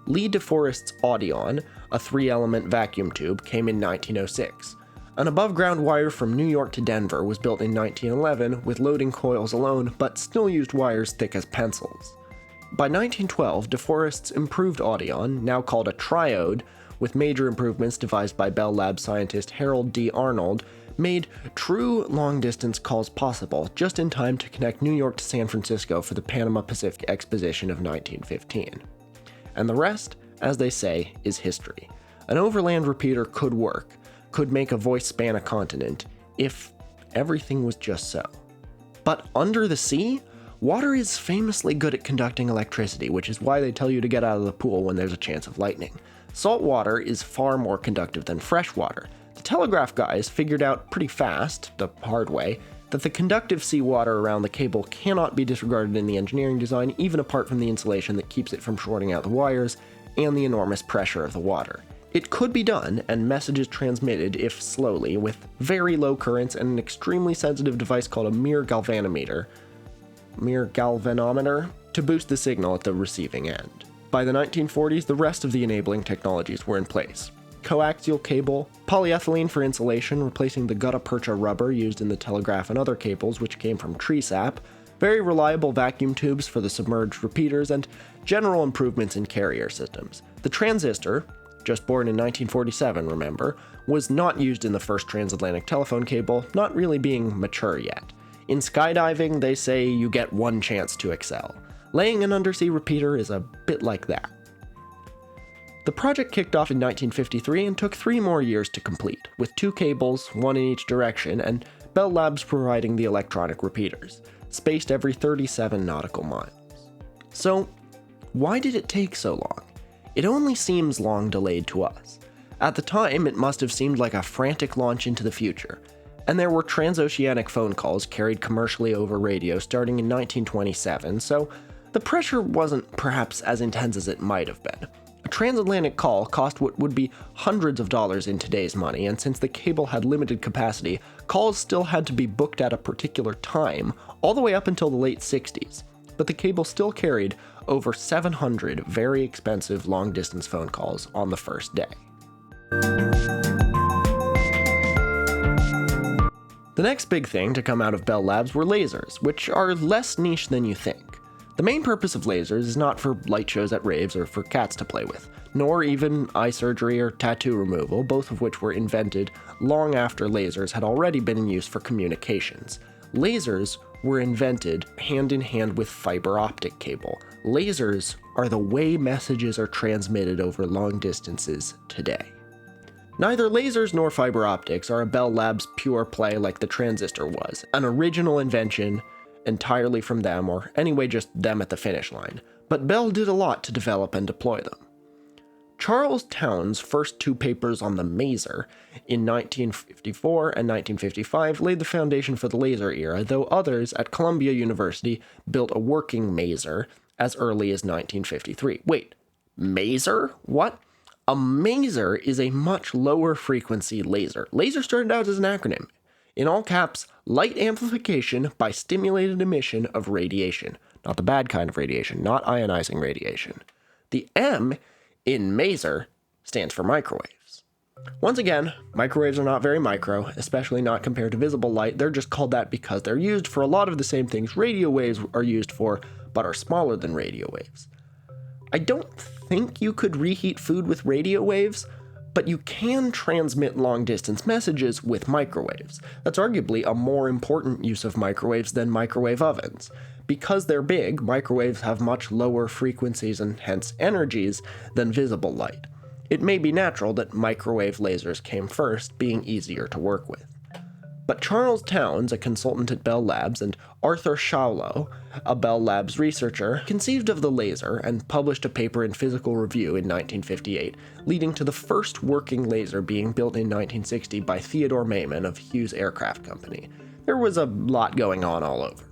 Lee DeForest's Audion, a 3-element vacuum tube, came in 1906. An above-ground wire from New York to Denver was built in 1911 with loading coils alone, but still used wires thick as pencils. By 1912, DeForest's improved Audion, now called a triode, with major improvements devised by Bell Labs scientist Harold D. Arnold, made true long-distance calls possible just in time to connect New York to San Francisco for the Panama Pacific Exposition of 1915. And the rest, as they say, is history. An overland repeater could work, could make a voice span a continent, if everything was just so. But under the sea, water is famously good at conducting electricity, which is why they tell you to get out of the pool when there's a chance of lightning. Salt water is far more conductive than fresh water. The telegraph guys figured out pretty fast, the hard way, that the conductive seawater around the cable cannot be disregarded in the engineering design, even apart from the insulation that keeps it from shorting out the wires and the enormous pressure of the water. It could be done, and messages transmitted, if slowly, with very low currents and an extremely sensitive device called a mirror galvanometer, to boost the signal at the receiving end. By the 1940s, the rest of the enabling technologies were in place. Coaxial cable, polyethylene for insulation, replacing the gutta percha rubber used in the telegraph and other cables which came from tree sap, very reliable vacuum tubes for the submerged repeaters, and general improvements in carrier systems. The transistor, just born in 1947, remember, was not used in the first transatlantic telephone cable, not really being mature yet. In skydiving, they say you get one chance to excel. Laying an undersea repeater is a bit like that. The project kicked off in 1953 and took 3 more years to complete, with 2 cables, one in each direction, and Bell Labs providing the electronic repeaters, spaced every 37 nautical miles. So, why did it take so long? It only seems long delayed to us. At the time, it must have seemed like a frantic launch into the future, and there were transoceanic phone calls carried commercially over radio starting in 1927, so the pressure wasn't perhaps as intense as it might have been. A transatlantic call cost what would be hundreds of dollars in today's money, and since the cable had limited capacity, calls still had to be booked at a particular time, all the way up until the late 60s. But the cable still carried over 700 very expensive long-distance phone calls on the first day. The next big thing to come out of Bell Labs were lasers, which are less niche than you think. The main purpose of lasers is not for light shows at raves or for cats to play with, nor even eye surgery or tattoo removal, both of which were invented long after lasers had already been in use for communications. Lasers were invented hand in hand with fiber optic cable. Lasers are the way messages are transmitted over long distances today. Neither lasers nor fiber optics are a Bell Labs pure play like the transistor was, an original invention entirely from them, or anyway just them at the finish line, but Bell did a lot to develop and deploy them. Charles Towne's first 2 papers on the maser in 1954 and 1955 laid the foundation for the laser era, though others at Columbia University built a working maser as early as 1953. Wait, maser? What? A maser is a much lower frequency laser. Laser started out as an acronym. In all caps, light amplification by stimulated emission of radiation. Not the bad kind of radiation, not ionizing radiation. The M in maser stands for microwaves. Once again, microwaves are not very micro, especially not compared to visible light. They're just called that because they're used for a lot of the same things radio waves are used for, but are smaller than radio waves. I don't think you could reheat food with radio waves, but you can transmit long-distance messages with microwaves. That's arguably a more important use of microwaves than microwave ovens. Because they're big, microwaves have much lower frequencies and hence energies than visible light. It may be natural that microwave lasers came first, being easier to work with. But Charles Towne, a consultant at Bell Labs, and Arthur Schawlow, a Bell Labs researcher, conceived of the laser and published a paper in Physical Review in 1958, leading to the first working laser being built in 1960 by Theodore Maiman of Hughes Aircraft Company. There was a lot going on all over.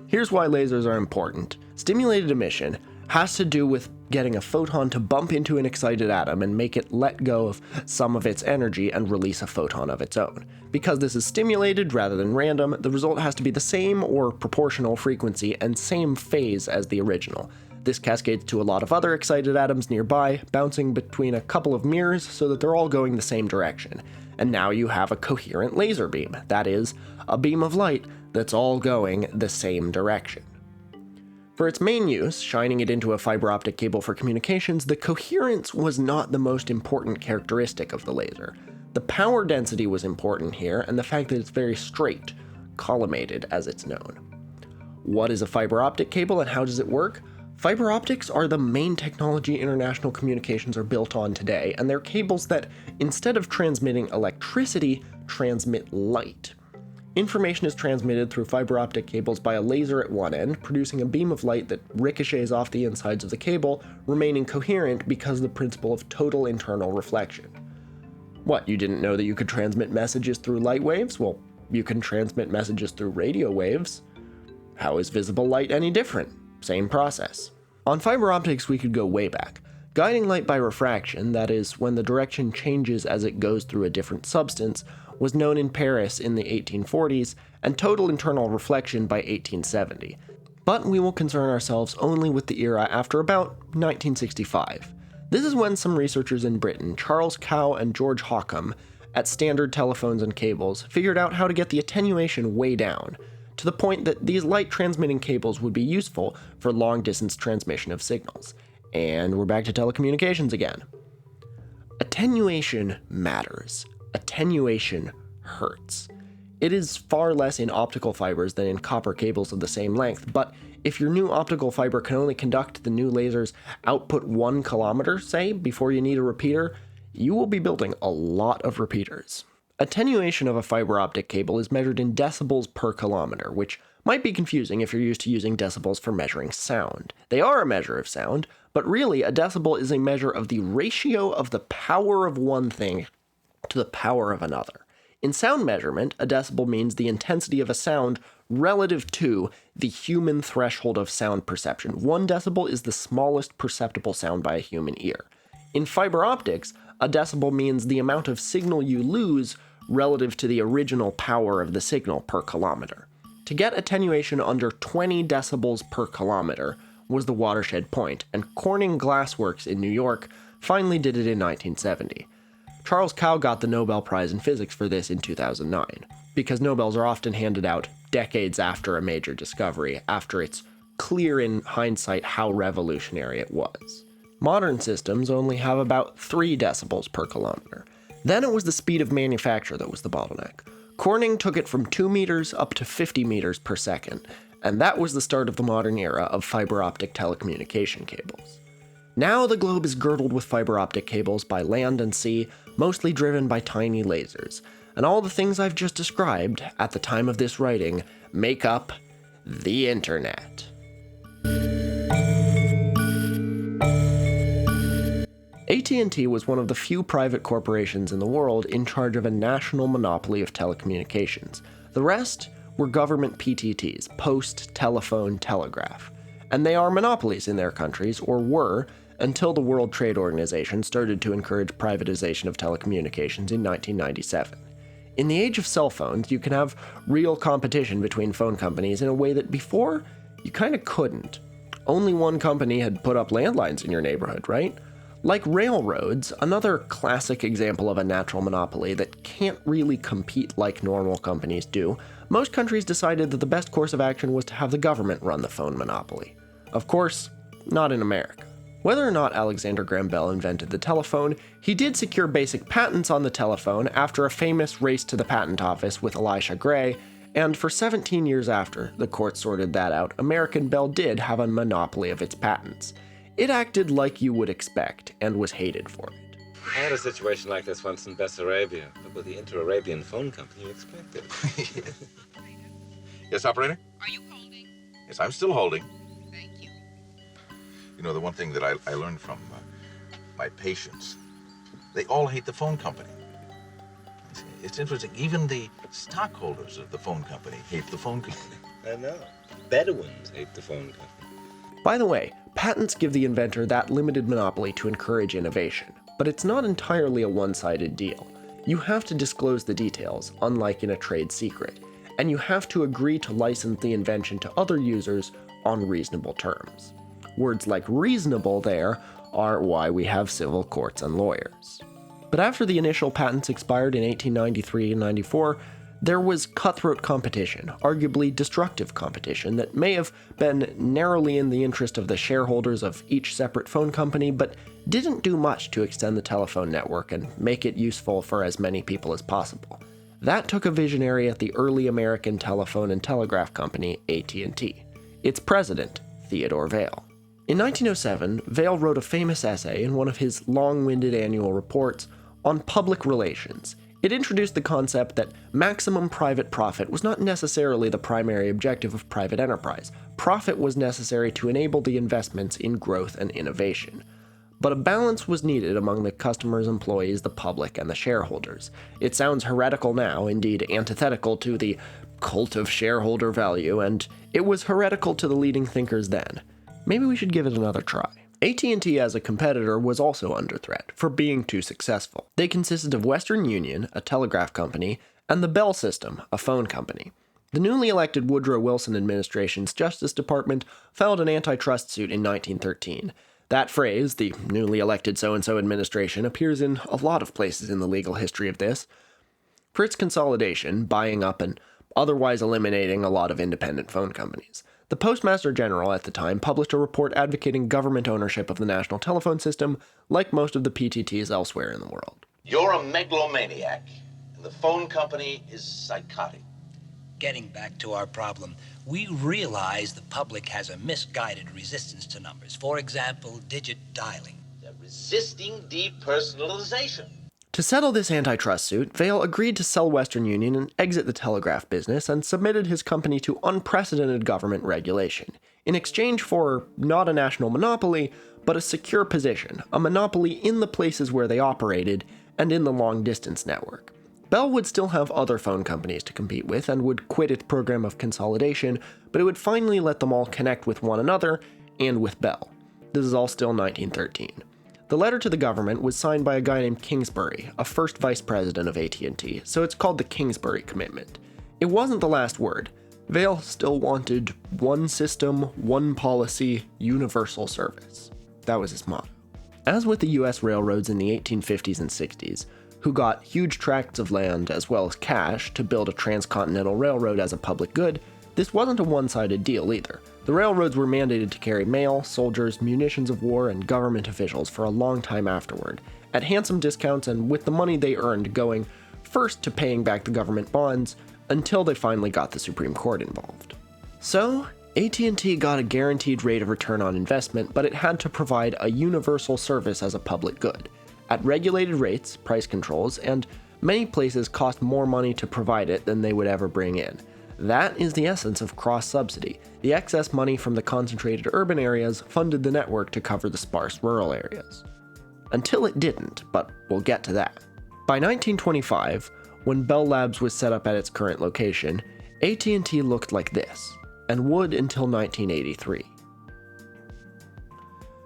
Here's why lasers are important. Stimulated emission has to do with getting a photon to bump into an excited atom and make it let go of some of its energy and release a photon of its own. Because this is stimulated rather than random, the result has to be the same or proportional frequency and same phase as the original. This cascades to a lot of other excited atoms nearby, bouncing between a couple of mirrors so that they're all going the same direction. And now you have a coherent laser beam, that is, a beam of light that's all going the same direction. For its main use, shining it into a fiber optic cable for communications, the coherence was not the most important characteristic of the laser. The power density was important here, and the fact that it's very straight, collimated as it's known. What is a fiber optic cable and how does it work? Fiber optics are the main technology international communications are built on today, and they're cables that, instead of transmitting electricity, transmit light. Information is transmitted through fiber optic cables by a laser at one end, producing a beam of light that ricochets off the insides of the cable, remaining coherent because of the principle of total internal reflection. What, you didn't know that you could transmit messages through light waves? Well, you can transmit messages through radio waves. How is visible light any different? Same process. On fiber optics, we could go way back. Guiding light by refraction, that is, when the direction changes as it goes through a different substance, was known in Paris in the 1840s, and total internal reflection by 1870. But we will concern ourselves only with the era after about 1965. This is when some researchers in Britain, Charles Cow and George Hockham, at Standard Telephones and Cables, figured out how to get the attenuation way down, to the point that these light-transmitting cables would be useful for long-distance transmission of signals. And we're back to telecommunications again. Attenuation matters. Attenuation hurts. It is far less in optical fibers than in copper cables of the same length, but if your new optical fiber can only conduct the new laser's output 1 kilometer, say, before you need a repeater, you will be building a lot of repeaters. Attenuation of a fiber optic cable is measured in decibels per kilometer, which might be confusing if you're used to using decibels for measuring sound. They are a measure of sound, but really a decibel is a measure of the ratio of the power of one thing to the power of another. In sound measurement, a decibel means the intensity of a sound relative to the human threshold of sound perception. 1 decibel is the smallest perceptible sound by a human ear. In fiber optics, a decibel means the amount of signal you lose relative to the original power of the signal per kilometer. To get attenuation under 20 decibels per kilometer was the watershed point, and Corning Glassworks in New York finally did it in 1970. Charles Cow got the Nobel Prize in Physics for this in 2009, because Nobels are often handed out decades after a major discovery, after it's clear in hindsight how revolutionary it was. Modern systems only have about 3 decibels per kilometer. Then it was the speed of manufacture that was the bottleneck. Corning took it from 2 meters up to 50 meters per second, and that was the start of the modern era of fiber optic telecommunication cables. Now the globe is girdled with fiber optic cables by land and sea, mostly driven by tiny lasers, and all the things I've just described at the time of this writing make up the internet. AT&T was one of the few private corporations in the world in charge of a national monopoly of telecommunications. The rest were government PTTs, post, telephone, telegraph. And they are monopolies in their countries, or were, until the World Trade Organization started to encourage privatization of telecommunications in 1997. In the age of cell phones, you can have real competition between phone companies in a way that before, you kind of couldn't. Only one company had put up landlines in your neighborhood, right? Like railroads, another classic example of a natural monopoly that can't really compete like normal companies do, most countries decided that the best course of action was to have the government run the phone monopoly. Of course, not in America. Whether or not Alexander Graham Bell invented the telephone, he did secure basic patents on the telephone after a famous race to the patent office with Elisha Gray, and for 17 years after the court sorted that out, American Bell did have a monopoly of its patents. It acted like you would expect, and was hated for it. I had a situation like this once in Bessarabia, but with the Inter-Arabian phone company, you expect it. Yes, operator? Are you holding? Yes, I'm still holding. Thank you. You know, the one thing that I learned from my patients, they all hate the phone company. It's interesting, even the stockholders of the phone company hate the phone company. I know. Bedouins hate the phone company. By the way, patents give the inventor that limited monopoly to encourage innovation, but it's not entirely a one-sided deal. You have to disclose the details, unlike in a trade secret, and you have to agree to license the invention to other users on reasonable terms. Words like reasonable there are why we have civil courts and lawyers. But after the initial patents expired in 1893 and 94, there was cutthroat competition, arguably destructive competition, that may have been narrowly in the interest of the shareholders of each separate phone company, but didn't do much to extend the telephone network and make it useful for as many people as possible. That took a visionary at the early American telephone and telegraph company, AT&T. Its president, Theodore Vail. In 1907, Vail wrote a famous essay in one of his long-winded annual reports on public relations, It introduced the concept that maximum private profit was not necessarily the primary objective of private enterprise. Profit was necessary to enable the investments in growth and innovation. But a balance was needed among the customers, employees, the public, and the shareholders. It sounds heretical now, indeed antithetical to the cult of shareholder value, and it was heretical to the leading thinkers then. Maybe we should give it another try. AT&T as a competitor was also under threat for being too successful. They consisted of Western Union, a telegraph company, and the Bell System, a phone company. The newly elected Woodrow Wilson administration's Justice Department filed an antitrust suit in 1913. That phrase, the newly elected so-and-so administration, appears in a lot of places in the legal history of this. For its consolidation, buying up and otherwise eliminating a lot of independent phone companies. The Postmaster General at the time published a report advocating government ownership of the national telephone system, like most of the PTTs elsewhere in the world. You're a megalomaniac, and the phone company is psychotic. Getting back to our problem, we realize the public has a misguided resistance to numbers. For example, digit dialing. They're resisting depersonalization. To settle this antitrust suit, Vail agreed to sell Western Union and exit the telegraph business and submitted his company to unprecedented government regulation, in exchange for not a national monopoly, but a secure position, a monopoly in the places where they operated and in the long-distance network. Bell would still have other phone companies to compete with and would quit its program of consolidation, but it would finally let them all connect with one another and with Bell. This is all still 1913. The letter to the government was signed by a guy named Kingsbury, a first vice president of AT&T, so it's called the Kingsbury Commitment. It wasn't the last word. Vail still wanted one system, one policy, universal service. That was his motto. As with the US railroads in the 1850s and 60s, who got huge tracts of land as well as cash to build a transcontinental railroad as a public good, this wasn't a one-sided deal either. The railroads were mandated to carry mail, soldiers, munitions of war, and government officials for a long time afterward, at handsome discounts and with the money they earned going first to paying back the government bonds until they finally got the Supreme Court involved. So, AT&T got a guaranteed rate of return on investment, but it had to provide a universal service as a public good, at regulated rates, price controls, and many places cost more money to provide it than they would ever bring in. That is the essence of cross-subsidy. The excess money from the concentrated urban areas funded the network to cover the sparse rural areas. Until it didn't, but we'll get to that. By 1925, when Bell Labs was set up at its current location, AT&T looked like this, and would until 1983.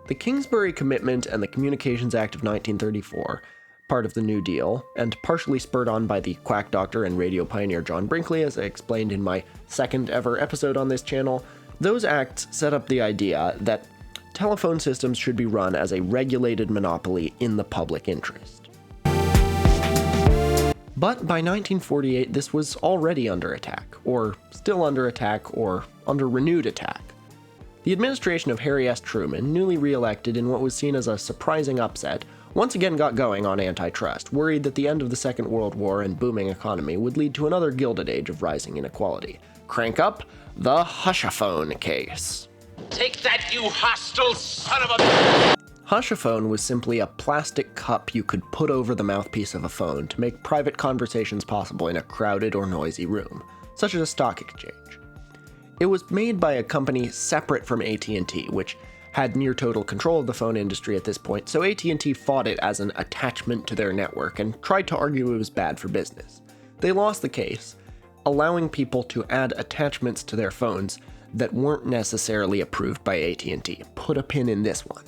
The Kingsbury Commitment and the Communications Act of 1934, part of the New Deal, and partially spurred on by the quack doctor and radio pioneer John Brinkley, as I explained in my second ever episode on this channel, those acts set up the idea that telephone systems should be run as a regulated monopoly in the public interest. But by 1948, this was already under attack, or still under attack, or under renewed attack. The administration of Harry S. Truman, newly re-elected in what was seen as a surprising upset, once again got going on antitrust, worried that the end of the Second World War and booming economy would lead to another Gilded Age of rising inequality. Crank up the Hushaphone case. Take that, you hostile son of a... Hushaphone was simply a plastic cup you could put over the mouthpiece of a phone to make private conversations possible in a crowded or noisy room, such as a stock exchange. It was made by a company separate from AT&T, which had near total control of the phone industry at this point, so AT&T fought it as an attachment to their network and tried to argue it was bad for business. They lost the case, allowing people to add attachments to their phones that weren't necessarily approved by AT&T. Put a pin in this one.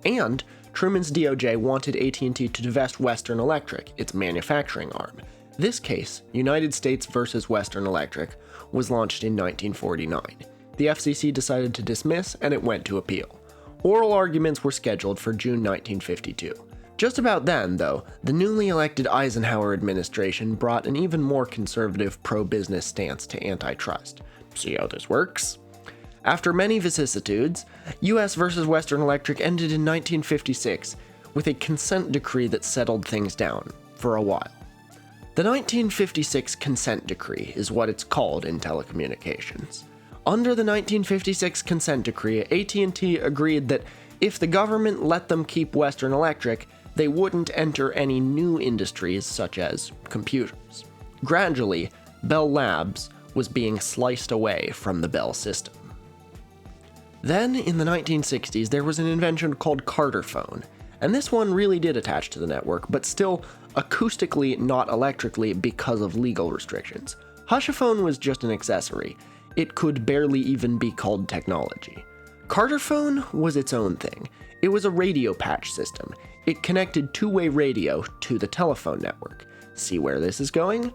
And Truman's DOJ wanted AT&T to divest Western Electric, its manufacturing arm. This case, United States versus Western Electric, was launched in 1949. The FCC decided to dismiss, and it went to appeal. Oral arguments were scheduled for June 1952. Just about then, though, the newly elected Eisenhower administration brought an even more conservative pro-business stance to antitrust. See how this works? After many vicissitudes, US versus Western Electric ended in 1956 with a consent decree that settled things down for a while. The 1956 Consent Decree is what it's called in telecommunications. Under the 1956 Consent Decree, AT&T agreed that if the government let them keep Western Electric, they wouldn't enter any new industries such as computers. Gradually, Bell Labs was being sliced away from the Bell system. Then, in the 1960s, there was an invention called Carter phone, and this one really did attach to the network, but still acoustically, not electrically, because of legal restrictions. Hushaphone was just an accessory. It could barely even be called technology. Carter phone was its own thing. It was a radio patch system. It connected two-way radio to the telephone network. See where this is going?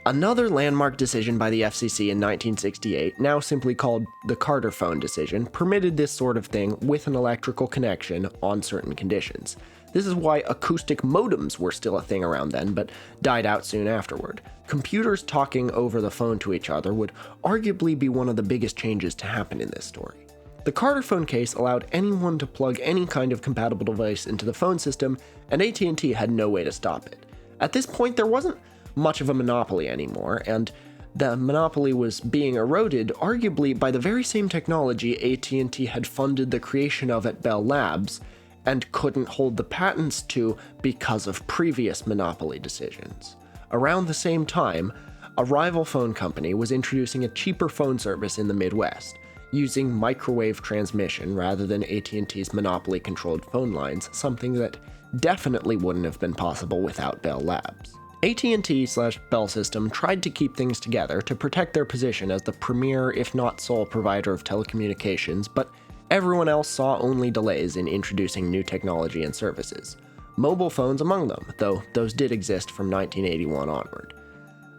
Another landmark decision by the FCC in 1968, now simply called the Carter phone decision, permitted this sort of thing with an electrical connection on certain conditions. This is why acoustic modems were still a thing around then, but died out soon afterward. Computers talking over the phone to each other would arguably be one of the biggest changes to happen in this story. The Carter phone case allowed anyone to plug any kind of compatible device into the phone system, and AT&T had no way to stop it. At this point, there wasn't much of a monopoly anymore, and the monopoly was being eroded arguably by the very same technology AT&T had funded the creation of at Bell Labs and couldn't hold the patents to because of previous monopoly decisions. Around the same time, a rival phone company was introducing a cheaper phone service in the Midwest, using microwave transmission rather than AT&T's monopoly-controlled phone lines, something that definitely wouldn't have been possible without Bell Labs. AT&T/Bell System tried to keep things together to protect their position as the premier, if not sole, provider of telecommunications, but everyone else saw only delays in introducing new technology and services. Mobile phones among them, though those did exist from 1981 onward.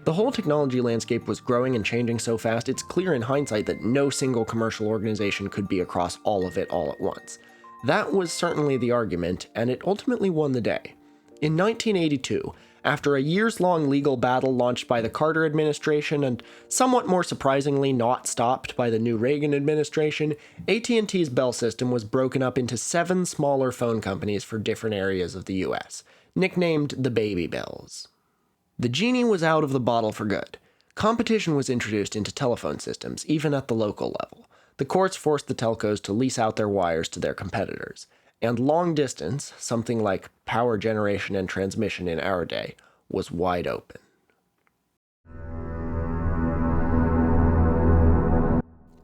The whole technology landscape was growing and changing so fast, it's clear in hindsight that no single commercial organization could be across all of it all at once. That was certainly the argument, and it ultimately won the day. In 1982, after a years-long legal battle launched by the Carter administration and somewhat more surprisingly not stopped by the new Reagan administration, AT&T's Bell system was broken up into 7 smaller phone companies for different areas of the US, nicknamed the Baby Bells. The genie was out of the bottle for good. Competition was introduced into telephone systems, even at the local level. The courts forced the telcos to lease out their wires to their competitors. And long distance, something like power generation and transmission in our day, was wide open.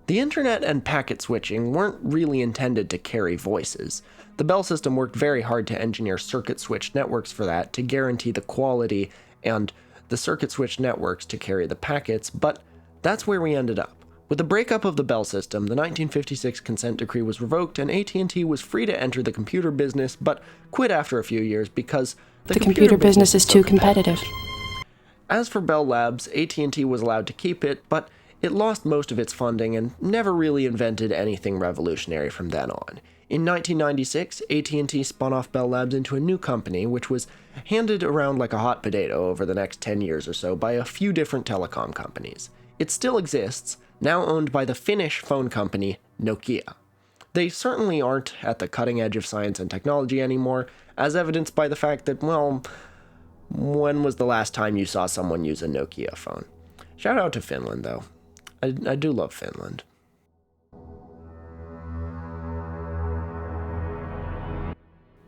The internet and packet switching weren't really intended to carry voices. The Bell system worked very hard to engineer circuit switched networks for that to guarantee the quality and the circuit switched networks to carry the packets, but that's where we ended up. With the breakup of the Bell system, the 1956 consent decree was revoked and AT&T was free to enter the computer business, but quit after a few years because the computer business is too competitive. As for Bell Labs, AT&T was allowed to keep it, but it lost most of its funding and never really invented anything revolutionary from then on. In 1996, AT&T spun off Bell Labs into a new company, which was handed around like a hot potato over the next 10 years or so by a few different telecom companies. It still exists, now owned by the Finnish phone company Nokia. They certainly aren't at the cutting edge of science and technology anymore, as evidenced by the fact that, well, when was the last time you saw someone use a Nokia phone? Shout out to Finland, though. I do love Finland.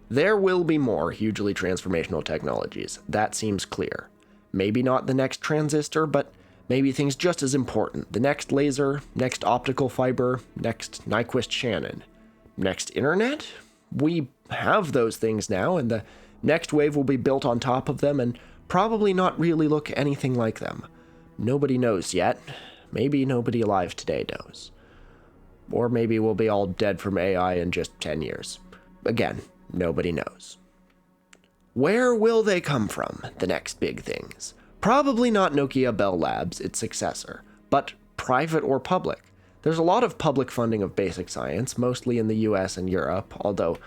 There will be more hugely transformational technologies, that seems clear. Maybe not the next transistor, but maybe things just as important. The next laser, next optical fiber, next Nyquist Shannon. Next internet? We have those things now, and the next wave will be built on top of them and probably not really look anything like them. Nobody knows yet. Maybe nobody alive today knows. Or maybe we'll be all dead from AI in just 10 years. Again, nobody knows. Where will they come from, the next big things? Probably not Nokia Bell Labs, its successor, but private or public. There's a lot of public funding of basic science, mostly in the US and Europe, although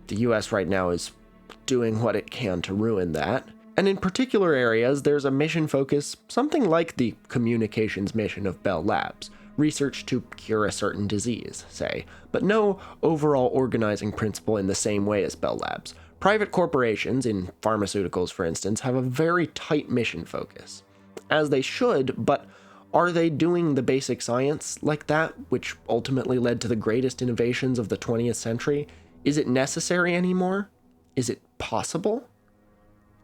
the US right now is doing what it can to ruin that. And in particular areas, there's a mission focus, something like the communications mission of Bell Labs, research to cure a certain disease, say, but no overall organizing principle in the same way as Bell Labs. Private corporations, in pharmaceuticals for instance, have a very tight mission focus. As they should, but are they doing the basic science like that, which ultimately led to the greatest innovations of the 20th century? Is it necessary anymore? Is it possible?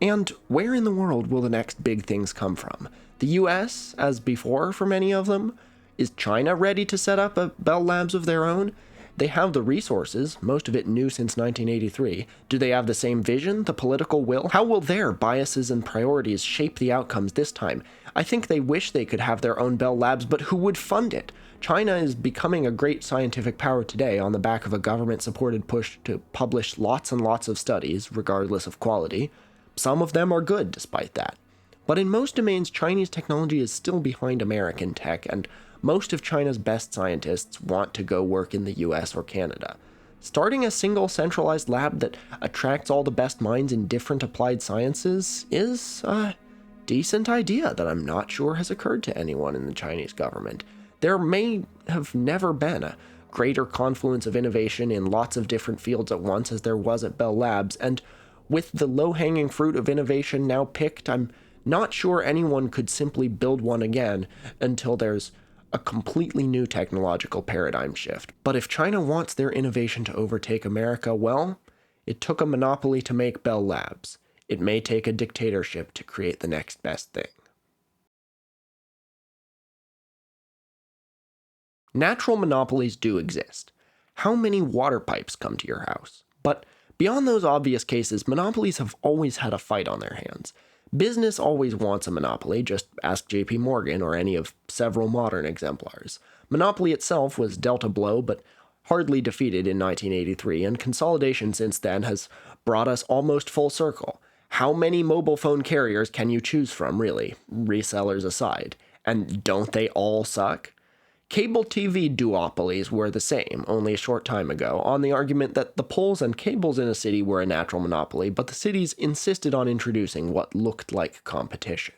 And where in the world will the next big things come from? The US, as before for many of them? Is China ready to set up a Bell Labs of their own? They have the resources, most of it new since 1983. Do they have the same vision, the political will? How will their biases and priorities shape the outcomes this time? I think they wish they could have their own Bell Labs, but who would fund it? China is becoming a great scientific power today on the back of a government-supported push to publish lots and lots of studies, regardless of quality. Some of them are good despite that. But in most domains, Chinese technology is still behind American tech, and most of China's best scientists want to go work in the US or Canada. Starting a single centralized lab that attracts all the best minds in different applied sciences is a decent idea that I'm not sure has occurred to anyone in the Chinese government. There may have never been a greater confluence of innovation in lots of different fields at once as there was at Bell Labs, and with the low-hanging fruit of innovation now picked, I'm not sure anyone could simply build one again until there's a completely new technological paradigm shift. But if China wants their innovation to overtake America, well, it took a monopoly to make Bell Labs. It may take a dictatorship to create the next best thing. Natural monopolies do exist. How many water pipes come to your house? But beyond those obvious cases, monopolies have always had a fight on their hands. Business always wants a monopoly, just ask JP Morgan or any of several modern exemplars. Monopoly itself was dealt a blow, but hardly defeated in 1983, and consolidation since then has brought us almost full circle. How many mobile phone carriers can you choose from, really, resellers aside? And don't they all suck? Cable TV duopolies were the same only a short time ago, on the argument that the poles and cables in a city were a natural monopoly, but the cities insisted on introducing what looked like competition.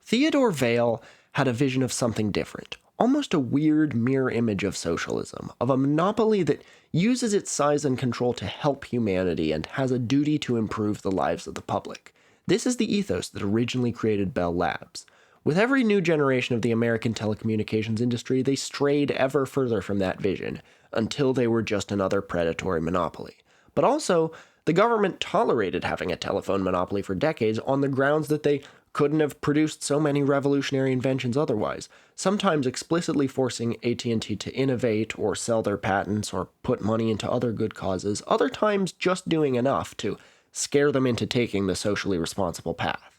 Theodore Vail had a vision of something different, almost a weird mirror image of socialism, of a monopoly that uses its size and control to help humanity and has a duty to improve the lives of the public. This is the ethos that originally created Bell Labs. With every new generation of the American telecommunications industry, they strayed ever further from that vision, until they were just another predatory monopoly. But also, the government tolerated having a telephone monopoly for decades on the grounds that they couldn't have produced so many revolutionary inventions otherwise, sometimes explicitly forcing AT&T to innovate or sell their patents or put money into other good causes, other times just doing enough to scare them into taking the socially responsible path.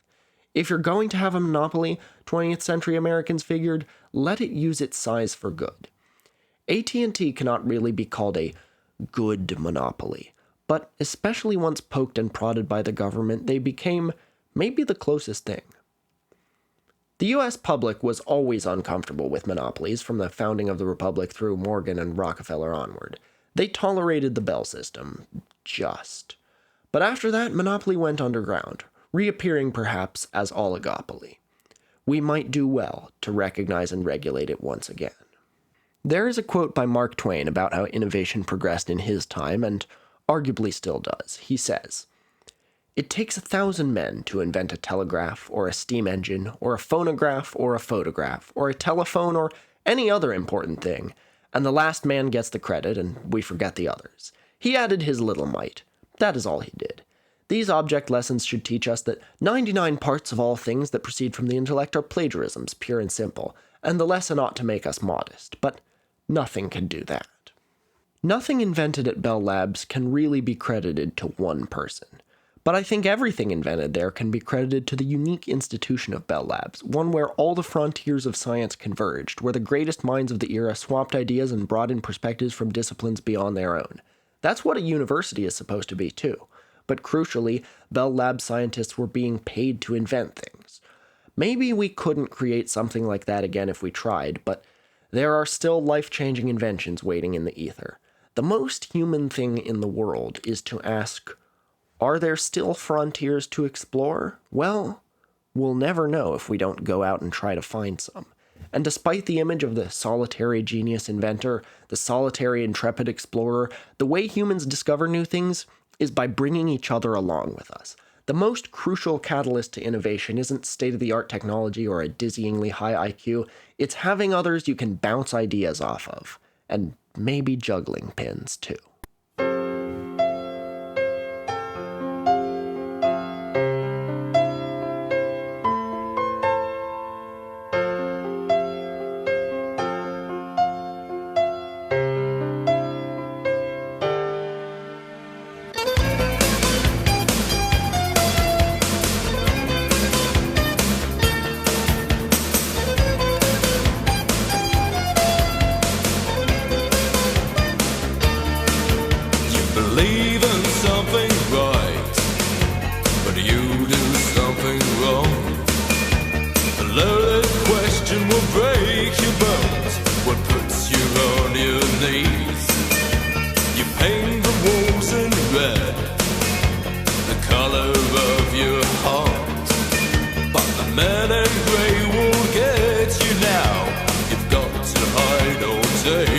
If you're going to have a monopoly, 20th century Americans figured, let it use its size for good. AT&T cannot really be called a good monopoly, but especially once poked and prodded by the government, they became maybe the closest thing. The US public was always uncomfortable with monopolies from the founding of the Republic through Morgan and Rockefeller onward. They tolerated the Bell system, just. But after that, monopoly went underground, reappearing perhaps as oligopoly. We might do well to recognize and regulate it once again. There is a quote by Mark Twain about how innovation progressed in his time, and arguably still does. He says, "It takes 1,000 men to invent a telegraph, or a steam engine, or a phonograph, or a photograph, or a telephone, or any other important thing, and the last man gets the credit, and we forget the others. He added his little mite. That is all he did. These object lessons should teach us that 99 parts of all things that proceed from the intellect are plagiarisms, pure and simple, and the lesson ought to make us modest, but nothing can do that." Nothing invented at Bell Labs can really be credited to one person, but I think everything invented there can be credited to the unique institution of Bell Labs, one where all the frontiers of science converged, where the greatest minds of the era swapped ideas and brought in perspectives from disciplines beyond their own. That's what a university is supposed to be, too. But crucially, Bell Labs scientists were being paid to invent things. Maybe we couldn't create something like that again if we tried, but there are still life-changing inventions waiting in the ether. The most human thing in the world is to ask, are there still frontiers to explore? Well, we'll never know if we don't go out and try to find some. And despite the image of the solitary genius inventor, the solitary intrepid explorer, the way humans discover new things is by bringing each other along with us. The most crucial catalyst to innovation isn't state-of-the-art technology or a dizzyingly high IQ, it's having others you can bounce ideas off of, and maybe juggling pins, too. knees. You paint the walls in red, the color of your heart. But the man in grey will get you now. You've got to hide all day.